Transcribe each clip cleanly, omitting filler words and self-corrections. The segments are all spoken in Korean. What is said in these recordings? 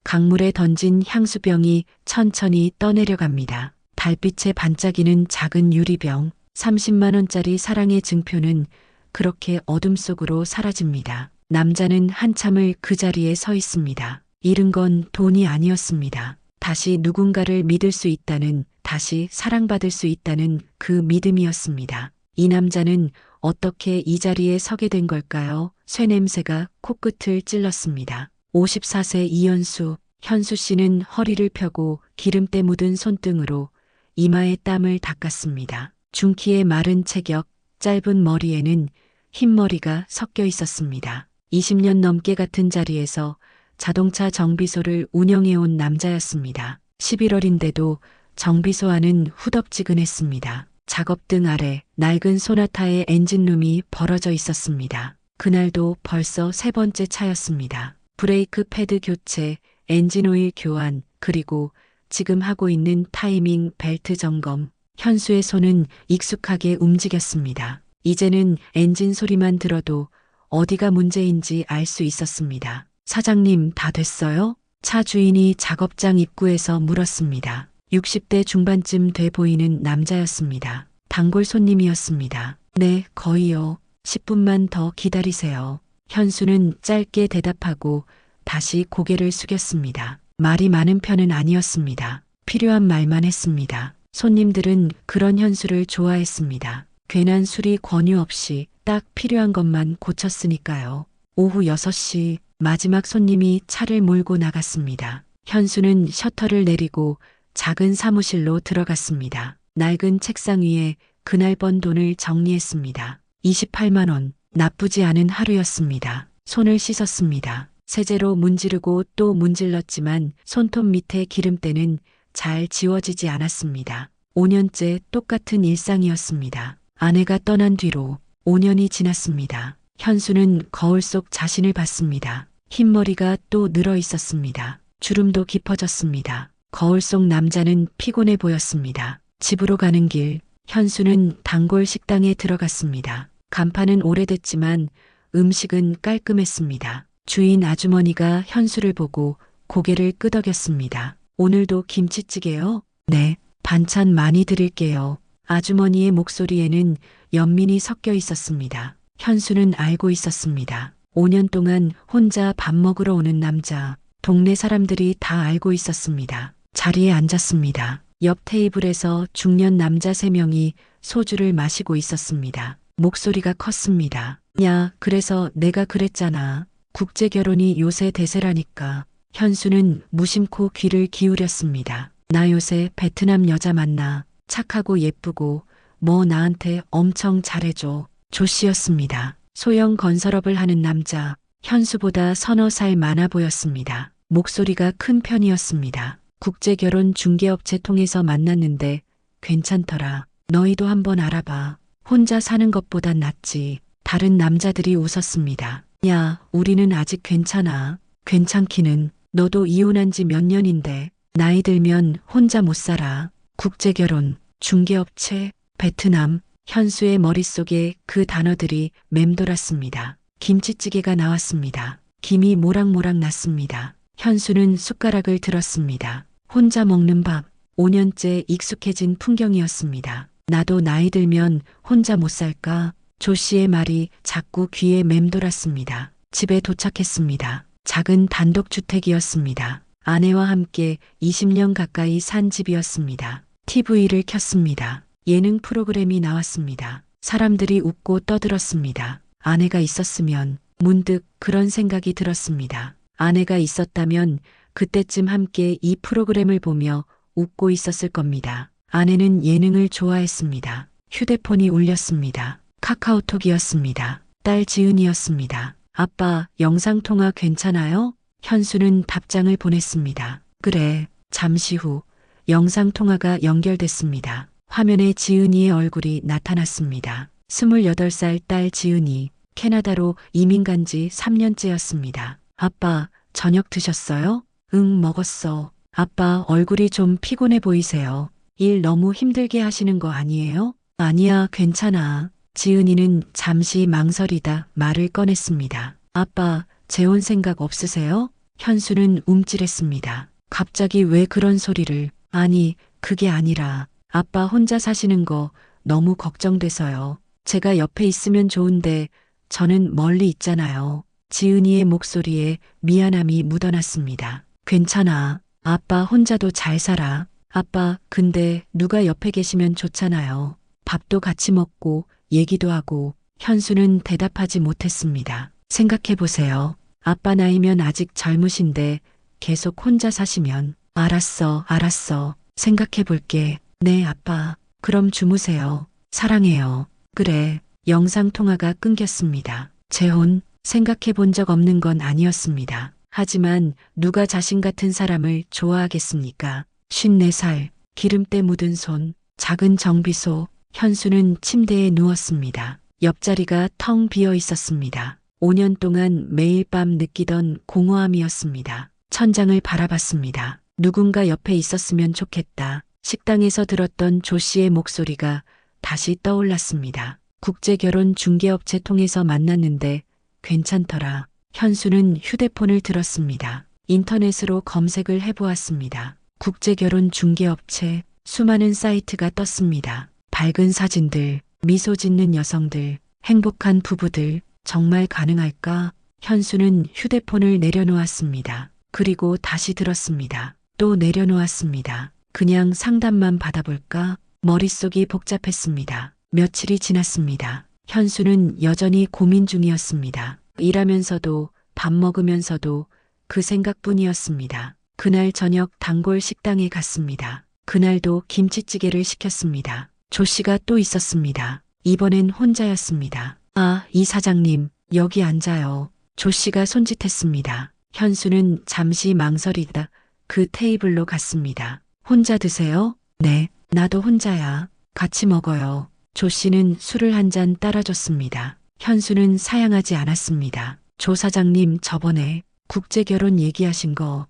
강물에 던진 향수병이 천천히 떠내려갑니다. 달빛에 반짝이는 작은 유리병, 30만 원짜리 사랑의 증표는 그렇게 어둠 속으로 사라집니다. 남자는 한참을 그 자리에 서 있습니다. 잃은 건 돈이 아니었습니다. 다시 누군가를 믿을 수 있다는, 다시 사랑받을 수 있다는 그 믿음이었습니다. 이 남자는 어떻게 이 자리에 서게 된 걸까요? 쇠냄새가 코끝을 찔렀습니다. 54세 이현수, 현수 씨는 허리를 펴고 기름때 묻은 손등으로 이마에 땀을 닦았습니다. 중키의 마른 체격, 짧은 머리에는 흰머리가 섞여 있었습니다. 20년 넘게 같은 자리에서 자동차 정비소를 운영해온 남자였습니다. 11월인데도 정비소 안은 후덥지근했습니다. 작업등 아래 낡은 소나타의 엔진룸이 벌어져 있었습니다. 그날도 벌써 세 번째 차였습니다. 브레이크 패드 교체, 엔진 오일 교환, 그리고 지금 하고 있는 타이밍 벨트 점검. 현수의 손은 익숙하게 움직였습니다. 이제는 엔진 소리만 들어도 어디가 문제인지 알 수 있었습니다. 사장님, 다 됐어요? 차 주인이 작업장 입구에서 물었습니다. 60대 중반쯤 돼 보이는 남자였습니다. 단골 손님이었습니다. 네, 거의요. 10분만 더 기다리세요. 현수는 짧게 대답하고 다시 고개를 숙였습니다. 말이 많은 편은 아니었습니다. 필요한 말만 했습니다. 손님들은 그런 현수를 좋아했습니다. 괜한 수리 권유 없이 딱 필요한 것만 고쳤으니까요. 오후 6시 마지막 손님이 차를 몰고 나갔습니다. 현수는 셔터를 내리고 작은 사무실로 들어갔습니다. 낡은 책상 위에 그날 번 돈을 정리했습니다. 28만 원, 나쁘지 않은 하루였습니다. 손을 씻었습니다. 세제로 문지르고 또 문질렀지만 손톱 밑에 기름때는 잘 지워지지 않았습니다. 5년째 똑같은 일상이었습니다. 아내가 떠난 뒤로 5년이 지났습니다. 현수는 거울 속 자신을 봤습니다. 흰머리가 또 늘어 있었습니다. 주름도 깊어졌습니다. 거울 속 남자는 피곤해 보였습니다. 집으로 가는 길, 현수는 단골 식당에 들어갔습니다. 간판은 오래됐지만 음식은 깔끔했습니다. 주인 아주머니가 현수를 보고 고개를 끄덕였습니다. 오늘도 김치찌개요? 네, 반찬 많이 드릴게요. 아주머니의 목소리에는 연민이 섞여 있었습니다. 현수는 알고 있었습니다. 5년 동안 혼자 밥 먹으러 오는 남자, 동네 사람들이 다 알고 있었습니다. 자리에 앉았습니다. 옆 테이블에서 중년 남자 3명이 소주를 마시고 있었습니다. 목소리가 컸습니다. 야, 그래서 내가 그랬잖아. 국제결혼이 요새 대세라니까. 현수는 무심코 귀를 기울였습니다. 나 요새 베트남 여자 만나. 착하고 예쁘고 뭐 나한테 엄청 잘해줘. 조 씨였습니다. 소형 건설업을 하는 남자. 현수보다 서너 살 많아 보였습니다. 목소리가 큰 편이었습니다. 국제결혼 중개업체 통해서 만났는데 괜찮더라. 너희도 한번 알아봐. 혼자 사는 것보단 낫지. 다른 남자들이 웃었습니다. 야, 우리는 아직 괜찮아. 괜찮기는. 너도 이혼한 지 몇 년인데 나이 들면 혼자 못 살아. 국제결혼, 중개업체, 베트남. 현수의 머릿속에 그 단어들이 맴돌았습니다. 김치찌개가 나왔습니다. 김이 모락모락 났습니다. 현수는 숟가락을 들었습니다. 혼자 먹는 밥, 5년째 익숙해진 풍경이었습니다. 나도 나이 들면 혼자 못 살까? 조 씨의 말이 자꾸 귀에 맴돌았습니다. 집에 도착했습니다. 작은 단독주택이었습니다. 아내와 함께 20년 가까이 산 집이었습니다. TV를 켰습니다. 예능 프로그램이 나왔습니다. 사람들이 웃고 떠들었습니다. 아내가 있었으면 문득 그런 생각이 들었습니다. 아내가 있었다면 그때쯤 함께 이 프로그램을 보며 웃고 있었을 겁니다. 아내는 예능을 좋아했습니다. 휴대폰이 울렸습니다. 카카오톡이었습니다. 딸 지은이었습니다. 아빠, 영상통화 괜찮아요? 현수는 답장을 보냈습니다. 그래. 잠시 후 영상통화가 연결됐습니다. 화면에 지은이의 얼굴이 나타났습니다. 28살 딸 지은이, 캐나다로 이민 간 지 3년째였습니다. 아빠, 저녁 드셨어요? 응, 먹었어. 아빠, 얼굴이 좀 피곤해 보이세요. 일 너무 힘들게 하시는 거 아니에요? 아니야, 괜찮아. 지은이는 잠시 망설이다 말을 꺼냈습니다. 아빠, 재혼 생각 없으세요? 현수는 움찔했습니다. 갑자기 왜 그런 소리를? 아니, 그게 아니라 아빠 혼자 사시는 거 너무 걱정돼서요. 제가 옆에 있으면 좋은데 저는 멀리 있잖아요. 지은이의 목소리에 미안함이 묻어났습니다. 괜찮아. 아빠 혼자도 잘 살아. 아빠, 근데 누가 옆에 계시면 좋잖아요. 밥도 같이 먹고 얘기도 하고. 현수는 대답하지 못했습니다. 생각해보세요. 아빠 나이면 아직 젊으신데 계속 혼자 사시면. 알았어. 생각해볼게. 네, 아빠. 그럼 주무세요. 사랑해요. 그래. 영상통화가 끊겼습니다. 재혼, 생각해본 적 없는 건 아니었습니다. 하지만 누가 자신 같은 사람을 좋아하겠습니까? 54살, 기름때 묻은 손, 작은 정비소. 현수는 침대에 누웠습니다. 옆자리가 텅 비어 있었습니다. 5년 동안 매일 밤 느끼던 공허함이었습니다. 천장을 바라봤습니다. 누군가 옆에 있었으면 좋겠다. 식당에서 들었던 조 씨의 목소리가 다시 떠올랐습니다. 국제결혼 중개업체 통해서 만났는데 괜찮더라. 현수는 휴대폰을 들었습니다. 인터넷으로 검색을 해보았습니다. 국제결혼 중개업체, 수많은 사이트가 떴습니다. 밝은 사진들, 미소 짓는 여성들, 행복한 부부들, 정말 가능할까? 현수는 휴대폰을 내려놓았습니다. 그리고 다시 들었습니다. 또 내려놓았습니다. 그냥 상담만 받아볼까? 머릿속이 복잡했습니다. 며칠이 지났습니다. 현수는 여전히 고민 중이었습니다. 일하면서도 밥 먹으면서도 그 생각뿐이었습니다. 그날 저녁 단골 식당에 갔습니다. 그날도 김치찌개를 시켰습니다. 조 씨가 또 있었습니다. 이번엔 혼자였습니다. 아, 이 사장님, 여기 앉아요. 조 씨가 손짓했습니다. 현수는 잠시 망설이다 그 테이블로 갔습니다. 혼자 드세요? 네, 나도 혼자야. 같이 먹어요. 조 씨는 술을 한 잔 따라줬습니다. 현수는 사양하지 않았습니다. 조 사장님 저번에 국제결혼 얘기하신 거,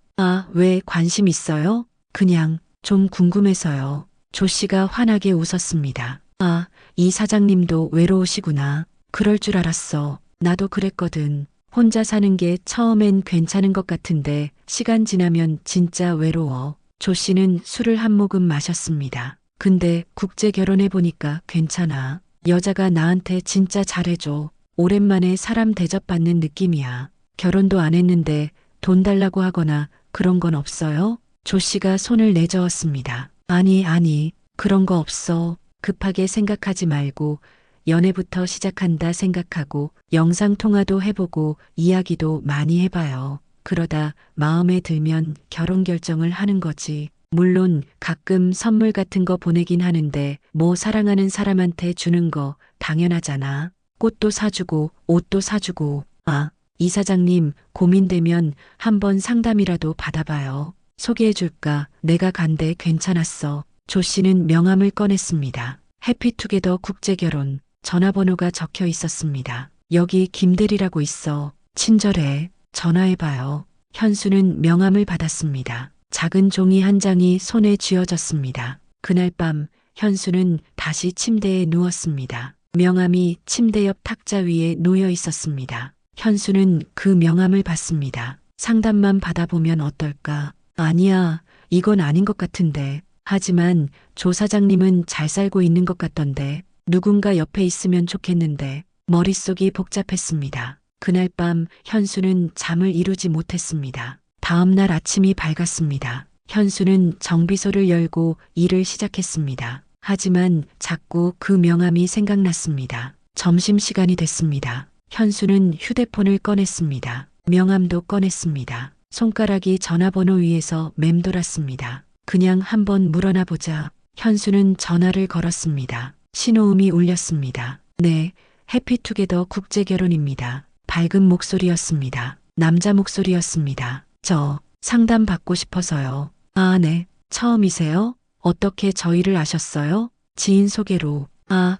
왜 관심 있어요? 그냥 좀 궁금해서요. 조 씨가 환하게 웃었습니다. 이 사장님도 외로우시구나. 그럴 줄 알았어. 나도 그랬거든. 혼자 사는 게 처음엔 괜찮은 것 같은데 시간 지나면 진짜 외로워. 조 씨는 술을 한 모금 마셨습니다. 근데 국제 결혼해보니까 괜찮아. 여자가 나한테 진짜 잘해줘. 오랜만에 사람 대접받는 느낌이야. 결혼도 안 했는데 돈 달라고 하거나 그런 건 없어요? 조 씨가 손을 내저었습니다. 아니, 그런 거 없어. 급하게 생각하지 말고 연애부터 시작한다 생각하고 영상통화도 해보고 이야기도 많이 해봐요. 그러다 마음에 들면 결혼 결정을 하는 거지. 물론 가끔 선물 같은 거 보내긴 하는데 뭐 사랑하는 사람한테 주는 거 당연하잖아. 꽃도 사주고 옷도 사주고. 이 사장님 고민되면 한번 상담이라도 받아봐요. 소개해줄까? 내가 간대 괜찮았어. 조 씨는 명함을 꺼냈습니다. 해피투게더 국제결혼. 전화번호가 적혀 있었습니다. 여기 김대리라고 있어. 친절해. 전화해봐요. 현수는 명함을 받았습니다. 작은 종이 한 장이 손에 쥐어졌습니다. 그날 밤 현수는 다시 침대에 누웠습니다. 명함이 침대 옆 탁자 위에 놓여 있었습니다. 현수는 그 명함을 봤습니다. 상담만 받아보면 어떨까? 아니야, 이건 아닌 것 같은데. 하지만 조 사장님은 잘 살고 있는 것 같던데. 누군가 옆에 있으면 좋겠는데. 머릿속이 복잡했습니다. 그날 밤 현수는 잠을 이루지 못했습니다. 다음 날 아침이 밝았습니다. 현수는 정비소를 열고 일을 시작했습니다. 하지만 자꾸 그 명함이 생각났습니다. 점심시간이 됐습니다. 현수는 휴대폰을 꺼냈습니다. 명함도 꺼냈습니다. 손가락이 전화번호 위에서 맴돌았습니다. 그냥 한번 물어나 보자. 현수는 전화를 걸었습니다. 신호음이 울렸습니다. 네, 해피투게더 국제결혼입니다. 밝은 목소리였습니다. 남자 목소리였습니다. 저 상담 받고 싶어서요. 네, 처음이세요? 어떻게 저희를 아셨어요? 지인 소개로.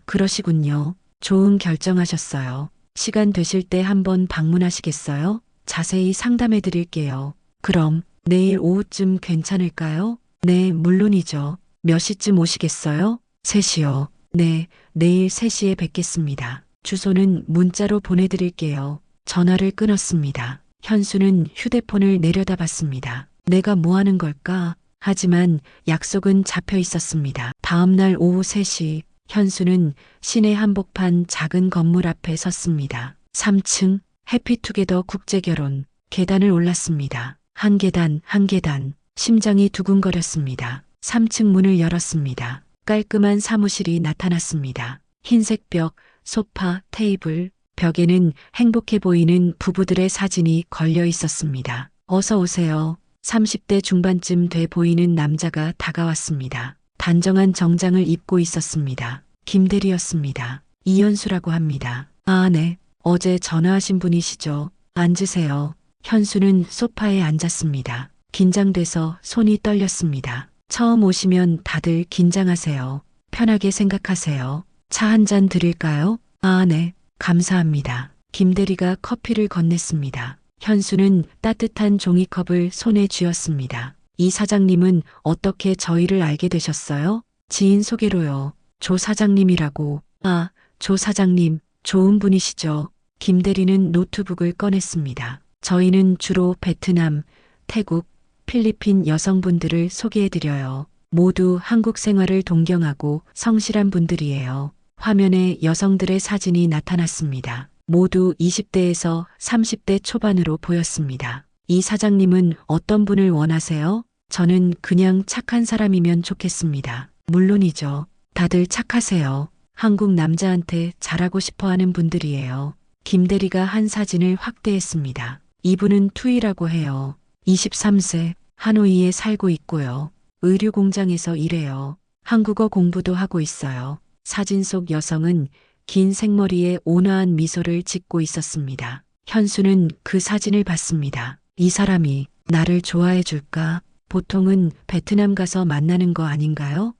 그러시군요. 좋은 결정하셨어요. 시간 되실 때 한번 방문하시겠어요? 자세히 상담해 드릴게요. 그럼 내일 오후쯤 괜찮을까요? 네, 물론이죠. 몇 시쯤 오시겠어요? 3시요. 네, 내일 3시에 뵙겠습니다. 주소는 문자로 보내드릴게요. 전화를 끊었습니다. 현수는 휴대폰을 내려다봤습니다. 내가 뭐 하는 걸까? 하지만 약속은 잡혀 있었습니다. 다음 날 오후 3시 현수는 시내 한복판 작은 건물 앞에 섰습니다. 3층 해피투게더 국제결혼. 계단을 올랐습니다. 한 계단 한 계단 심장이 두근거렸습니다. 3층 문을 열었습니다. 깔끔한 사무실이 나타났습니다. 흰색 벽, 소파, 테이블, 벽에는 행복해 보이는 부부들의 사진이 걸려 있었습니다. 어서 오세요. 30대 중반쯤 돼 보이는 남자가 다가왔습니다. 단정한 정장을 입고 있었습니다. 김대리였습니다. 이현수라고 합니다. 아, 네. 어제 전화하신 분이시죠? 앉으세요. 현수는 소파에 앉았습니다. 긴장돼서 손이 떨렸습니다. 처음 오시면 다들 긴장하세요. 편하게 생각하세요. 차 한 잔 드릴까요? 아, 네. 감사합니다. 김대리가 커피를 건넸습니다. 현수는 따뜻한 종이컵을 손에 쥐었습니다. 이 사장님은 어떻게 저희를 알게 되셨어요? 지인 소개로요. 조 사장님이라고. 아, 조 사장님, 좋은 분이시죠? 김대리는 노트북을 꺼냈습니다. 저희는 주로 베트남, 태국, 필리핀 여성분들을 소개해드려요. 모두 한국 생활을 동경하고 성실한 분들이에요. 화면에 여성들의 사진이 나타났습니다. 모두 20대에서 30대 초반으로 보였습니다. 이 사장님은 어떤 분을 원하세요? 저는 그냥 착한 사람이면 좋겠습니다. 물론이죠. 다들 착하세요. 한국 남자한테 잘하고 싶어 하는 분들이에요. 김대리가 한 사진을 확대했습니다. 이분은 투이라고 해요. 23세, 하노이에 살고 있고요. 의류 공장에서 일해요. 한국어 공부도 하고 있어요. 사진 속 여성은 긴 생머리에 온화한 미소를 짓고 있었습니다. 현수는 그 사진을 봤습니다. 이 사람이 나를 좋아해 줄까? 보통은 베트남 가서 만나는 거 아닌가요?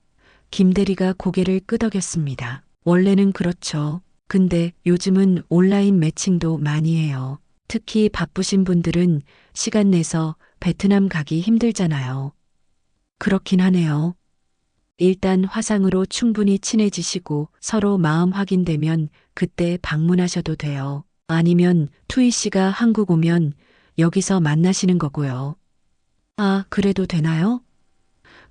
김대리가 고개를 끄덕였습니다. 원래는 그렇죠. 근데 요즘은 온라인 매칭도 많이 해요. 특히 바쁘신 분들은 시간 내서 베트남 가기 힘들잖아요. 그렇긴 하네요. 일단 화상으로 충분히 친해지시고 서로 마음 확인되면 그때 방문하셔도 돼요. 아니면 투이 씨가 한국 오면 여기서 만나시는 거고요. 아, 그래도 되나요?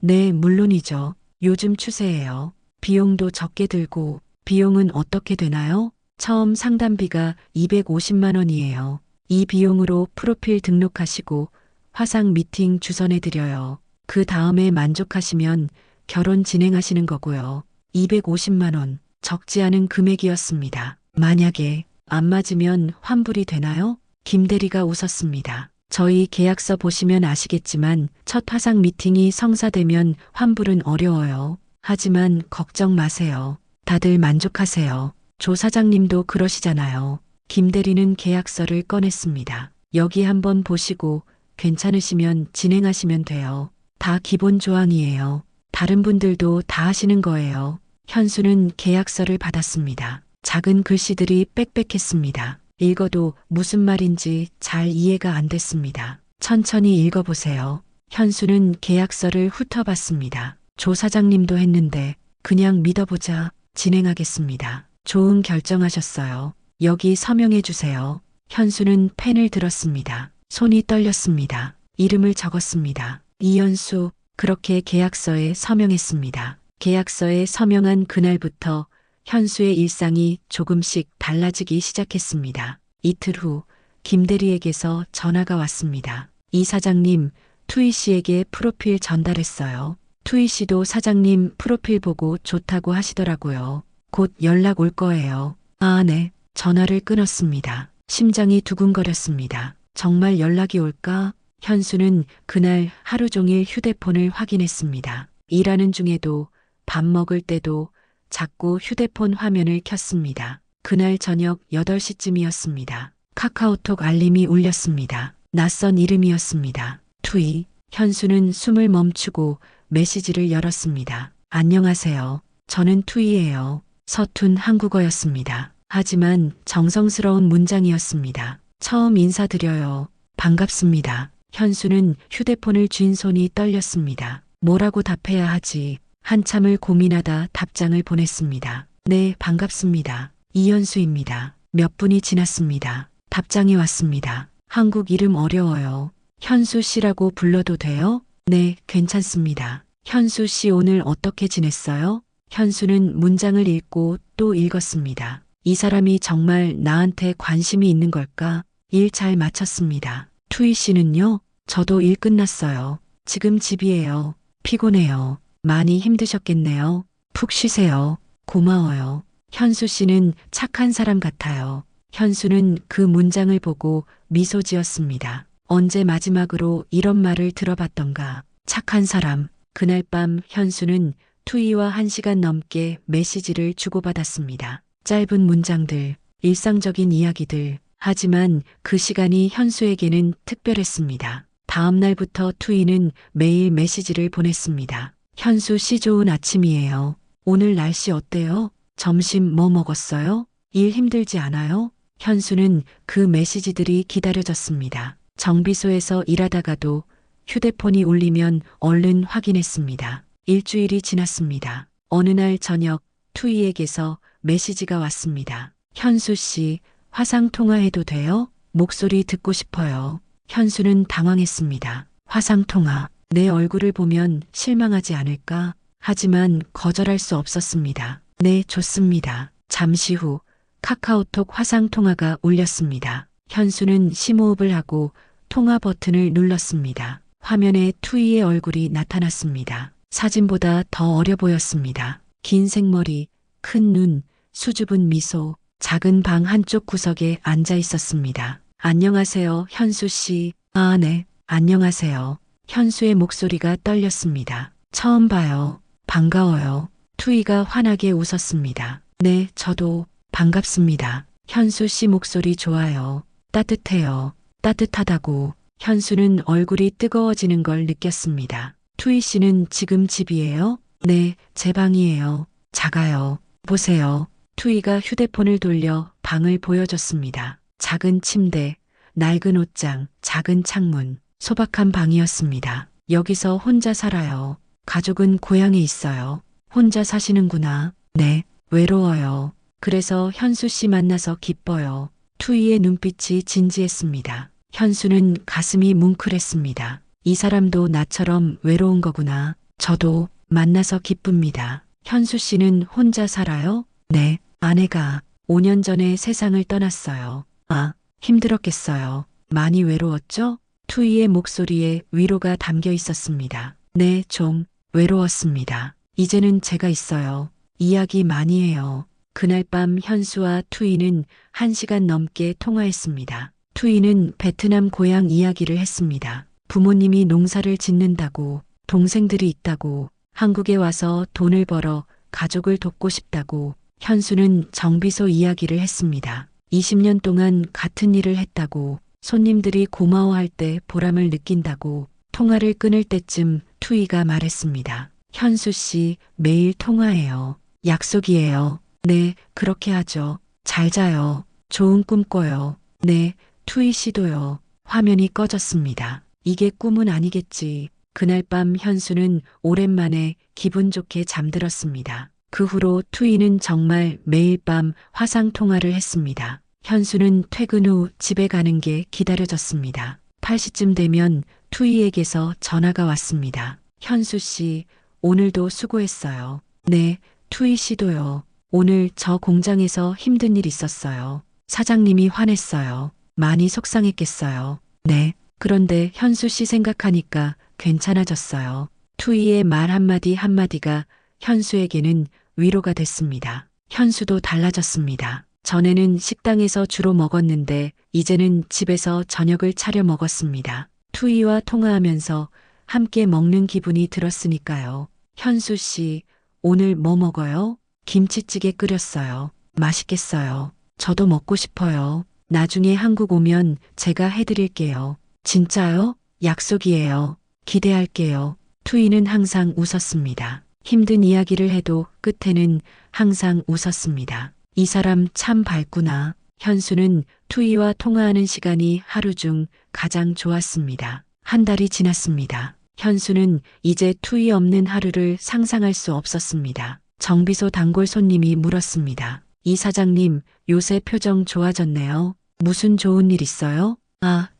네, 물론이죠. 요즘 추세예요. 비용도 적게 들고. 비용은 어떻게 되나요? 처음 상담비가 250만 원이에요. 이 비용으로 프로필 등록하시고 화상 미팅 주선해 드려요. 그 다음에 만족하시면 결혼 진행하시는 거고요. 250만 원, 적지 않은 금액이었습니다. 만약에 안 맞으면 환불이 되나요? 김대리가 웃었습니다. 저희 계약서 보시면 아시겠지만 첫 화상 미팅이 성사되면 환불은 어려워요. 하지만 걱정 마세요. 다들 만족하세요. 조 사장님도 그러시잖아요. 김대리는 계약서를 꺼냈습니다. 여기 한번 보시고 괜찮으시면 진행하시면 돼요. 다 기본 조항이에요. 다른 분들도 다 하시는 거예요. 현수는 계약서를 받았습니다. 작은 글씨들이 빽빽했습니다. 읽어도 무슨 말인지 잘 이해가 안 됐습니다. 천천히 읽어보세요. 현수는 계약서를 훑어봤습니다. 조 사장님도 했는데 그냥 믿어보자. 진행하겠습니다. 좋은 결정하셨어요. 여기 서명해 주세요. 현수는 펜을 들었습니다. 손이 떨렸습니다. 이름을 적었습니다. 이현수. 그렇게 계약서에 서명했습니다. 계약서에 서명한 그날부터 현수의 일상이 조금씩 달라지기 시작했습니다. 이틀 후 김대리에게서 전화가 왔습니다. 이 사장님, 투이 씨에게 프로필 전달했어요. 투이 씨도 사장님 프로필 보고 좋다고 하시더라고요. 곧 연락 올 거예요. 아, 네. 전화를 끊었습니다. 심장이 두근거렸습니다. 정말 연락이 올까? 현수는 그날 하루 종일 휴대폰을 확인했습니다. 일하는 중에도 밥 먹을 때도 자꾸 휴대폰 화면을 켰습니다. 그날 저녁 8시쯤이었습니다. 카카오톡 알림이 울렸습니다. 낯선 이름이었습니다. 투이. 현수는 숨을 멈추고 메시지를 열었습니다. 안녕하세요. 저는 투이예요. 서툰 한국어였습니다. 하지만 정성스러운 문장이었습니다. 처음 인사드려요. 반갑습니다. 현수는 휴대폰을 쥔 손이 떨렸습니다. 뭐라고 답해야 하지? 한참을 고민하다 답장을 보냈습니다. 네, 반갑습니다. 이현수입니다. 몇 분이 지났습니다. 답장이 왔습니다. 한국 이름 어려워요. 현수 씨라고 불러도 돼요? 네, 괜찮습니다. 현수 씨 오늘 어떻게 지냈어요? 현수는 문장을 읽고 또 읽었습니다. 이 사람이 정말 나한테 관심이 있는 걸까? 일 잘 마쳤습니다. 투이 씨는요? 저도 일 끝났어요. 지금 집이에요. 피곤해요. 많이 힘드셨겠네요. 푹 쉬세요. 고마워요. 현수 씨는 착한 사람 같아요. 현수는 그 문장을 보고 미소 지었습니다. 언제 마지막으로 이런 말을 들어봤던가. 착한 사람. 그날 밤 현수는 투이와 1시간 넘게 메시지를 주고받았습니다. 짧은 문장들, 일상적인 이야기들. 하지만 그 시간이 현수에게는 특별했습니다. 다음 날부터 투이는 매일 메시지를 보냈습니다. 현수 씨 좋은 아침이에요. 오늘 날씨 어때요? 점심 뭐 먹었어요? 일 힘들지 않아요? 현수는 그 메시지들이 기다려졌습니다. 정비소에서 일하다가도 휴대폰이 울리면 얼른 확인했습니다. 일주일이 지났습니다. 어느 날 저녁 투이에게서 메시지가 왔습니다. 현수 씨, 화상 통화해도 돼요? 목소리 듣고 싶어요. 현수는 당황했습니다. 화상 통화. 내 얼굴을 보면 실망하지 않을까? 하지만 거절할 수 없었습니다. 네, 좋습니다. 잠시 후 카카오톡 화상 통화가 울렸습니다. 현수는 심호흡을 하고 통화 버튼을 눌렀습니다. 화면에 투이의 얼굴이 나타났습니다. 사진보다 더 어려 보였습니다. 긴 생머리, 큰 눈, 수줍은 미소, 작은 방 한쪽 구석에 앉아 있었습니다. 안녕하세요, 현수 씨. 아, 네, 안녕하세요. 현수의 목소리가 떨렸습니다. 처음 봐요. 반가워요. 투이가 환하게 웃었습니다. 네, 저도 반갑습니다. 현수 씨 목소리 좋아요. 따뜻해요. 따뜻하다고. 현수는 얼굴이 뜨거워지는 걸 느꼈습니다. 투이 씨는 지금 집이에요? 네, 제 방이에요. 작아요. 보세요. 투이가 휴대폰을 돌려 방을 보여줬습니다. 작은 침대, 낡은 옷장, 작은 창문, 소박한 방이었습니다. 여기서 혼자 살아요. 가족은 고향에 있어요. 혼자 사시는구나. 네, 외로워요. 그래서 현수 씨 만나서 기뻐요. 투이의 눈빛이 진지했습니다. 현수는 가슴이 뭉클했습니다. 이 사람도 나처럼 외로운 거구나. 저도 만나서 기쁩니다. 현수 씨는 혼자 살아요? 네, 아내가 5년 전에 세상을 떠났어요. 아, 힘들었겠어요. 많이 외로웠죠? 투이의 목소리에 위로가 담겨 있었습니다. 네, 좀 외로웠습니다. 이제는 제가 있어요. 이야기 많이 해요. 그날 밤 현수와 투이는 1시간 넘게 통화했습니다. 투이는 베트남 고향 이야기를 했습니다. 부모님이 농사를 짓는다고, 동생들이 있다고, 한국에 와서 돈을 벌어 가족을 돕고 싶다고. 현수는 정비소 이야기를 했습니다. 20년 동안 같은 일을 했다고, 손님들이 고마워할 때 보람을 느낀다고. 통화를 끊을 때쯤 투이가 말했습니다. 현수 씨, 매일 통화해요. 약속이에요. 네, 그렇게 하죠. 잘 자요. 좋은 꿈 꿔요. 네, 투이 씨도요. 화면이 꺼졌습니다. 이게 꿈은 아니겠지. 그날 밤 현수는 오랜만에 기분 좋게 잠들었습니다. 그 후로 투이는 정말 매일 밤 화상 통화를 했습니다. 현수는 퇴근 후 집에 가는 게 기다려졌습니다. 8시쯤 되면 투이에게서 전화가 왔습니다. 현수 씨, 오늘도 수고했어요. 네, 투이 씨도요. 오늘 저 공장에서 힘든 일 있었어요. 사장님이 화냈어요. 많이 속상했겠어요. 네, 그런데 현수 씨 생각하니까 괜찮아졌어요. 투이의 말 한마디 한마디가 현수에게는 위로가 됐습니다. 현수도 달라졌습니다. 전에는 식당에서 주로 먹었는데 이제는 집에서 저녁을 차려 먹었습니다. 투이와 통화하면서 함께 먹는 기분이 들었으니까요. 현수 씨, 오늘 뭐 먹어요? 김치찌개 끓였어요. 맛있겠어요. 저도 먹고 싶어요. 나중에 한국 오면 제가 해드릴게요. 진짜요? 약속이에요. 기대할게요. 투이는 항상 웃었습니다. 힘든 이야기를 해도 끝에는 항상 웃었습니다. 이 사람 참 밝구나. 현수는 투이와 통화하는 시간이 하루 중 가장 좋았습니다. 한 달이 지났습니다. 현수는 이제 투이 없는 하루를 상상할 수 없었습니다. 정비소 단골 손님이 물었습니다. 이 사장님, 요새 표정 좋아졌네요. 무슨 좋은 일 있어요?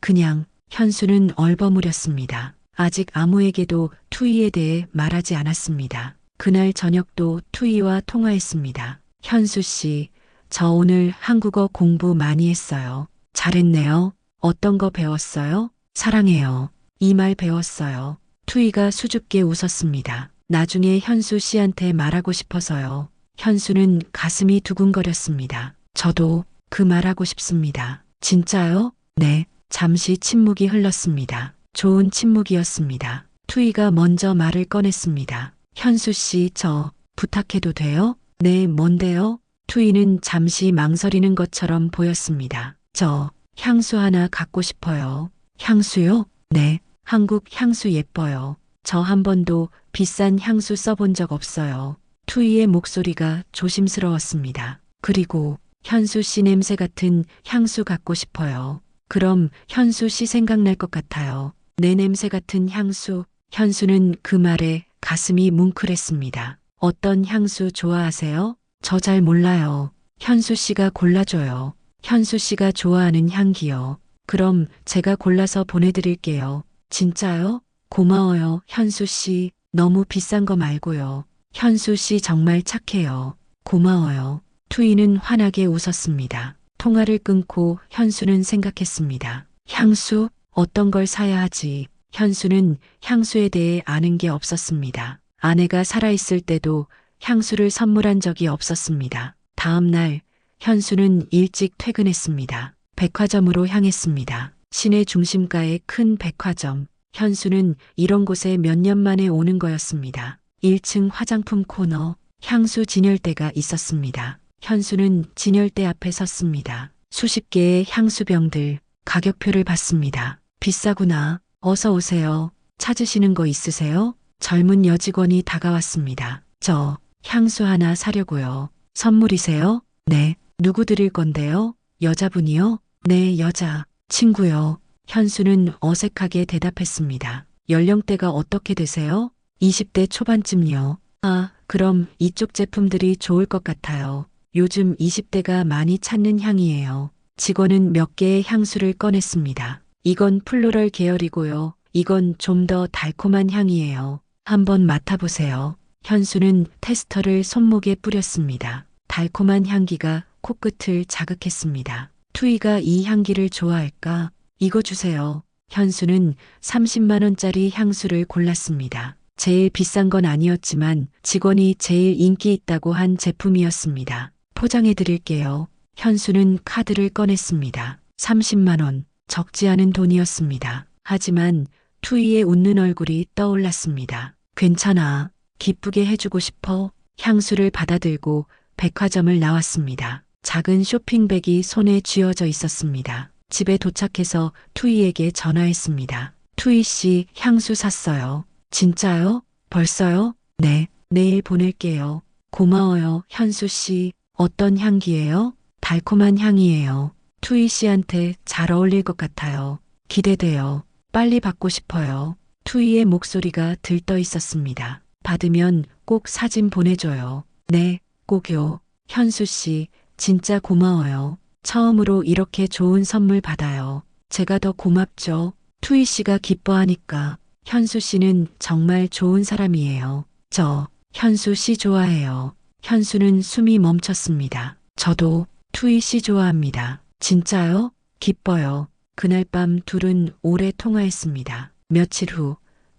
그냥. 현수는 얼버무렸습니다. 아직 아무에게도 투이에 대해 말하지 않았습니다. 그날 저녁도 투이와 통화했습니다. 현수 씨, 저 오늘 한국어 공부 많이 했어요. 잘했네요. 어떤 거 배웠어요? 사랑해요. 이 말 배웠어요. 투이가 수줍게 웃었습니다. 나중에 현수 씨한테 말하고 싶어서요. 현수는 가슴이 두근거렸습니다. 저도 그 말하고 싶습니다. 진짜요? 네. 잠시 침묵이 흘렀습니다. 좋은 침묵이었습니다. 투이가 먼저 말을 꺼냈습니다. 현수 씨, 저 부탁해도 돼요? 네, 뭔데요? 투이는 잠시 망설이는 것처럼 보였습니다. 저 향수 하나 갖고 싶어요. 향수요? 네, 한국 향수 예뻐요. 저 한 번도 비싼 향수 써본 적 없어요. 투이의 목소리가 조심스러웠습니다. 그리고 현수 씨 냄새 같은 향수 갖고 싶어요. 그럼 현수 씨 생각날 것 같아요. 내 냄새 같은 향수. 현수는 그 말에 가슴이 뭉클했습니다. 어떤 향수 좋아하세요? 저 잘 몰라요. 현수 씨가 골라줘요. 현수 씨가 좋아하는 향기요. 그럼 제가 골라서 보내드릴게요. 진짜요? 고마워요, 현수 씨. 너무 비싼 거 말고요. 현수 씨 정말 착해요. 고마워요. 투이는 환하게 웃었습니다. 통화를 끊고 현수는 생각했습니다. 향수? 어떤 걸 사야 하지? 현수는 향수에 대해 아는 게 없었습니다. 아내가 살아있을 때도 향수를 선물한 적이 없었습니다. 다음 날 현수는 일찍 퇴근했습니다. 백화점으로 향했습니다. 시내 중심가의 큰 백화점. 현수는 이런 곳에 몇 년 만에 오는 거였습니다. 1층 화장품 코너, 향수 진열대가 있었습니다. 현수는 진열대 앞에 섰습니다. 수십 개의 향수병들, 가격표를 봤습니다. 비싸구나. 어서 오세요. 찾으시는 거 있으세요? 젊은 여직원이 다가왔습니다. 저 향수 하나 사려고요. 선물이세요? 네. 누구 드릴 건데요? 여자분이요? 네, 여자. 친구요. 현수는 어색하게 대답했습니다. 연령대가 어떻게 되세요? 20대 초반쯤요. 그럼 이쪽 제품들이 좋을 것 같아요. 요즘 20대가 많이 찾는 향이에요. 직원은 몇 개의 향수를 꺼냈습니다. 이건 플로럴 계열이고요. 이건 좀 더 달콤한 향이에요. 한번 맡아보세요. 현수는 테스터를 손목에 뿌렸습니다. 달콤한 향기가 코끝을 자극했습니다. 투이가 이 향기를 좋아할까? 이거 주세요. 현수는 30만 원짜리 향수를 골랐습니다. 제일 비싼 건 아니었지만 직원이 제일 인기 있다고 한 제품이었습니다. 포장해 드릴게요. 현수는 카드를 꺼냈습니다. 30만 원. 적지 않은 돈이었습니다. 하지만 투이의 웃는 얼굴이 떠올랐습니다. 괜찮아. 기쁘게 해주고 싶어. 향수를 받아들고 백화점을 나왔습니다. 작은 쇼핑백이 손에 쥐어져 있었습니다. 집에 도착해서 투이에게 전화했습니다. 투이 씨, 향수 샀어요. 진짜요? 벌써요? 네, 내일 보낼게요. 고마워요, 현수 씨. 어떤 향기예요? 달콤한 향이에요. 투이 씨한테 잘 어울릴 것 같아요. 기대돼요. 빨리 받고 싶어요. 투이의 목소리가 들떠 있었습니다. 받으면 꼭 사진 보내줘요. 네, 꼭요. 현수 씨, 진짜 고마워요. 처음으로 이렇게 좋은 선물 받아요. 제가 더 고맙죠. 투이 씨가 기뻐하니까. 현수 씨는 정말 좋은 사람이에요. 저 현수 씨 좋아해요. 현수는 숨이 멈췄습니다. 저도 투이 씨 좋아합니다. 진짜요? 기뻐요. 그날 밤 둘은 오래 통화했습니다. 며칠 후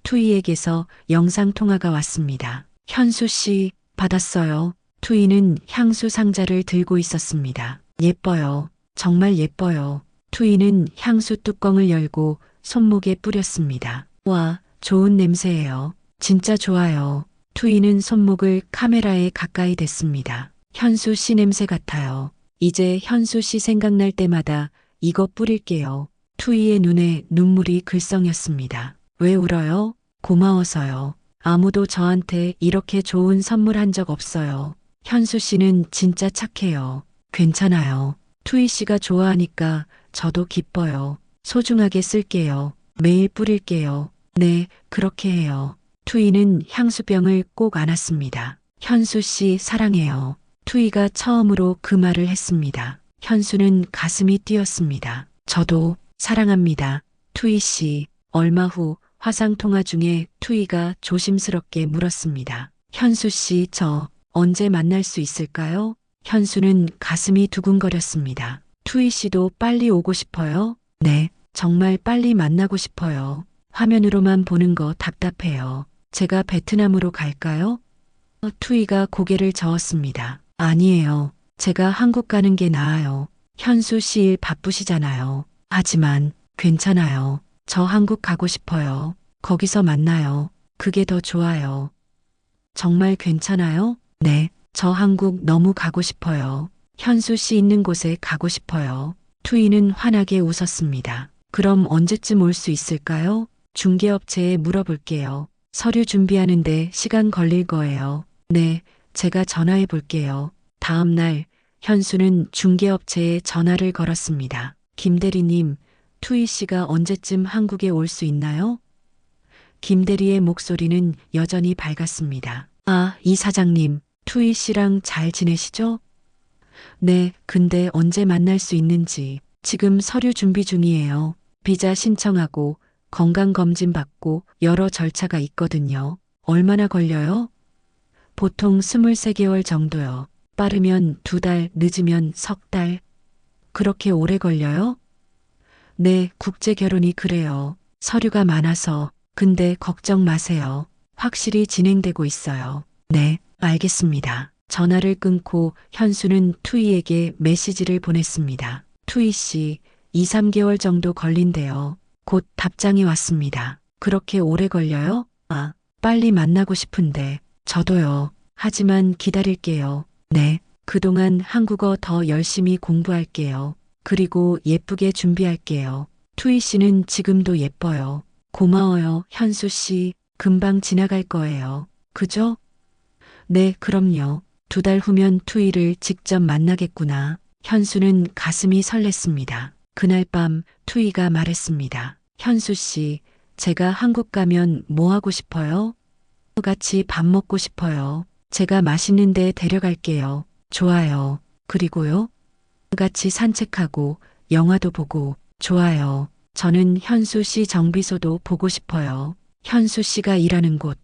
투이에게서 영상통화가 왔습니다. 현수 씨, 받았어요. 투이는 향수 상자를 들고 있었습니다. 예뻐요. 정말 예뻐요. 투이는 향수 뚜껑을 열고 손목에 뿌렸습니다. 와, 좋은 냄새예요. 진짜 좋아요. 투이는 손목을 카메라에 가까이 댔습니다. 현수 씨 냄새 같아요. 이제 현수 씨 생각날 때마다 이거 뿌릴게요. 투이의 눈에 눈물이 글썽였습니다. 왜 울어요? 고마워서요. 아무도 저한테 이렇게 좋은 선물 한 적 없어요. 현수 씨는 진짜 착해요. 괜찮아요. 투이 씨가 좋아하니까 저도 기뻐요. 소중하게 쓸게요. 매일 뿌릴게요. 네, 그렇게 해요. 투이는 향수병을 꼭 안았습니다. 현수 씨 사랑해요. 투이가 처음으로 그 말을 했습니다. 현수는 가슴이 뛰었습니다. 저도 사랑합니다. 투이 씨. 얼마 후 화상 통화 중에 투이가 조심스럽게 물었습니다. 현수 씨, 저 언제 만날 수 있을까요? 현수는 가슴이 두근거렸습니다. 투이 씨도 빨리 오고 싶어요? 네, 정말 빨리 만나고 싶어요. 화면으로만 보는 거 답답해요. 제가 베트남으로 갈까요? 투이가 고개를 저었습니다. 아니에요. 제가 한국 가는 게 나아요. 현수 씨 일 바쁘시잖아요. 하지만 괜찮아요. 저 한국 가고 싶어요. 거기서 만나요. 그게 더 좋아요. 정말 괜찮아요? 네, 저 한국 너무 가고 싶어요. 현수 씨 있는 곳에 가고 싶어요. 투이는 환하게 웃었습니다. 그럼 언제쯤 올 수 있을까요? 중개업체에 물어볼게요. 서류 준비하는데 시간 걸릴 거예요. 네, 제가 전화해 볼게요. 다음 날 현수는 중개업체에 전화를 걸었습니다. 김 대리님, 투이 씨가 언제쯤 한국에 올 수 있나요? 김 대리의 목소리는 여전히 밝았습니다. 아, 이 사장님, 투이 씨랑 잘 지내시죠? 네, 근데 언제 만날 수 있는지 지금 서류 준비 중이에요. 비자 신청하고 건강검진 받고 여러 절차가 있거든요. 얼마나 걸려요? 보통 23개월 정도요. 빠르면 2달, 늦으면 석 달. 그렇게 오래 걸려요? 네, 국제 결혼이 그래요. 서류가 많아서. 근데 걱정 마세요. 확실히 진행되고 있어요. 네, 알겠습니다. 전화를 끊고 현수는 투이에게 메시지를 보냈습니다. 투이 씨, 2, 3개월 정도 걸린대요. 곧 답장이 왔습니다. 그렇게 오래 걸려요? 아, 빨리 만나고 싶은데. 저도요. 하지만 기다릴게요. 네, 그동안 한국어 더 열심히 공부할게요. 그리고 예쁘게 준비할게요. 투이 씨는 지금도 예뻐요. 고마워요, 현수 씨. 금방 지나갈 거예요. 그죠? 네, 그럼요. 2달 후면 투이를 직접 만나겠구나. 현수는 가슴이 설렜습니다. 그날 밤 투이가 말했습니다. 현수 씨, 제가 한국 가면 뭐 하고 싶어요? 같이 밥 먹고 싶어요. 제가 맛있는 데 데려갈게요. 좋아요. 그리고요? 같이 산책하고 영화도 보고. 좋아요. 저는 현수 씨 정비소도 보고 싶어요. 현수 씨가 일하는 곳.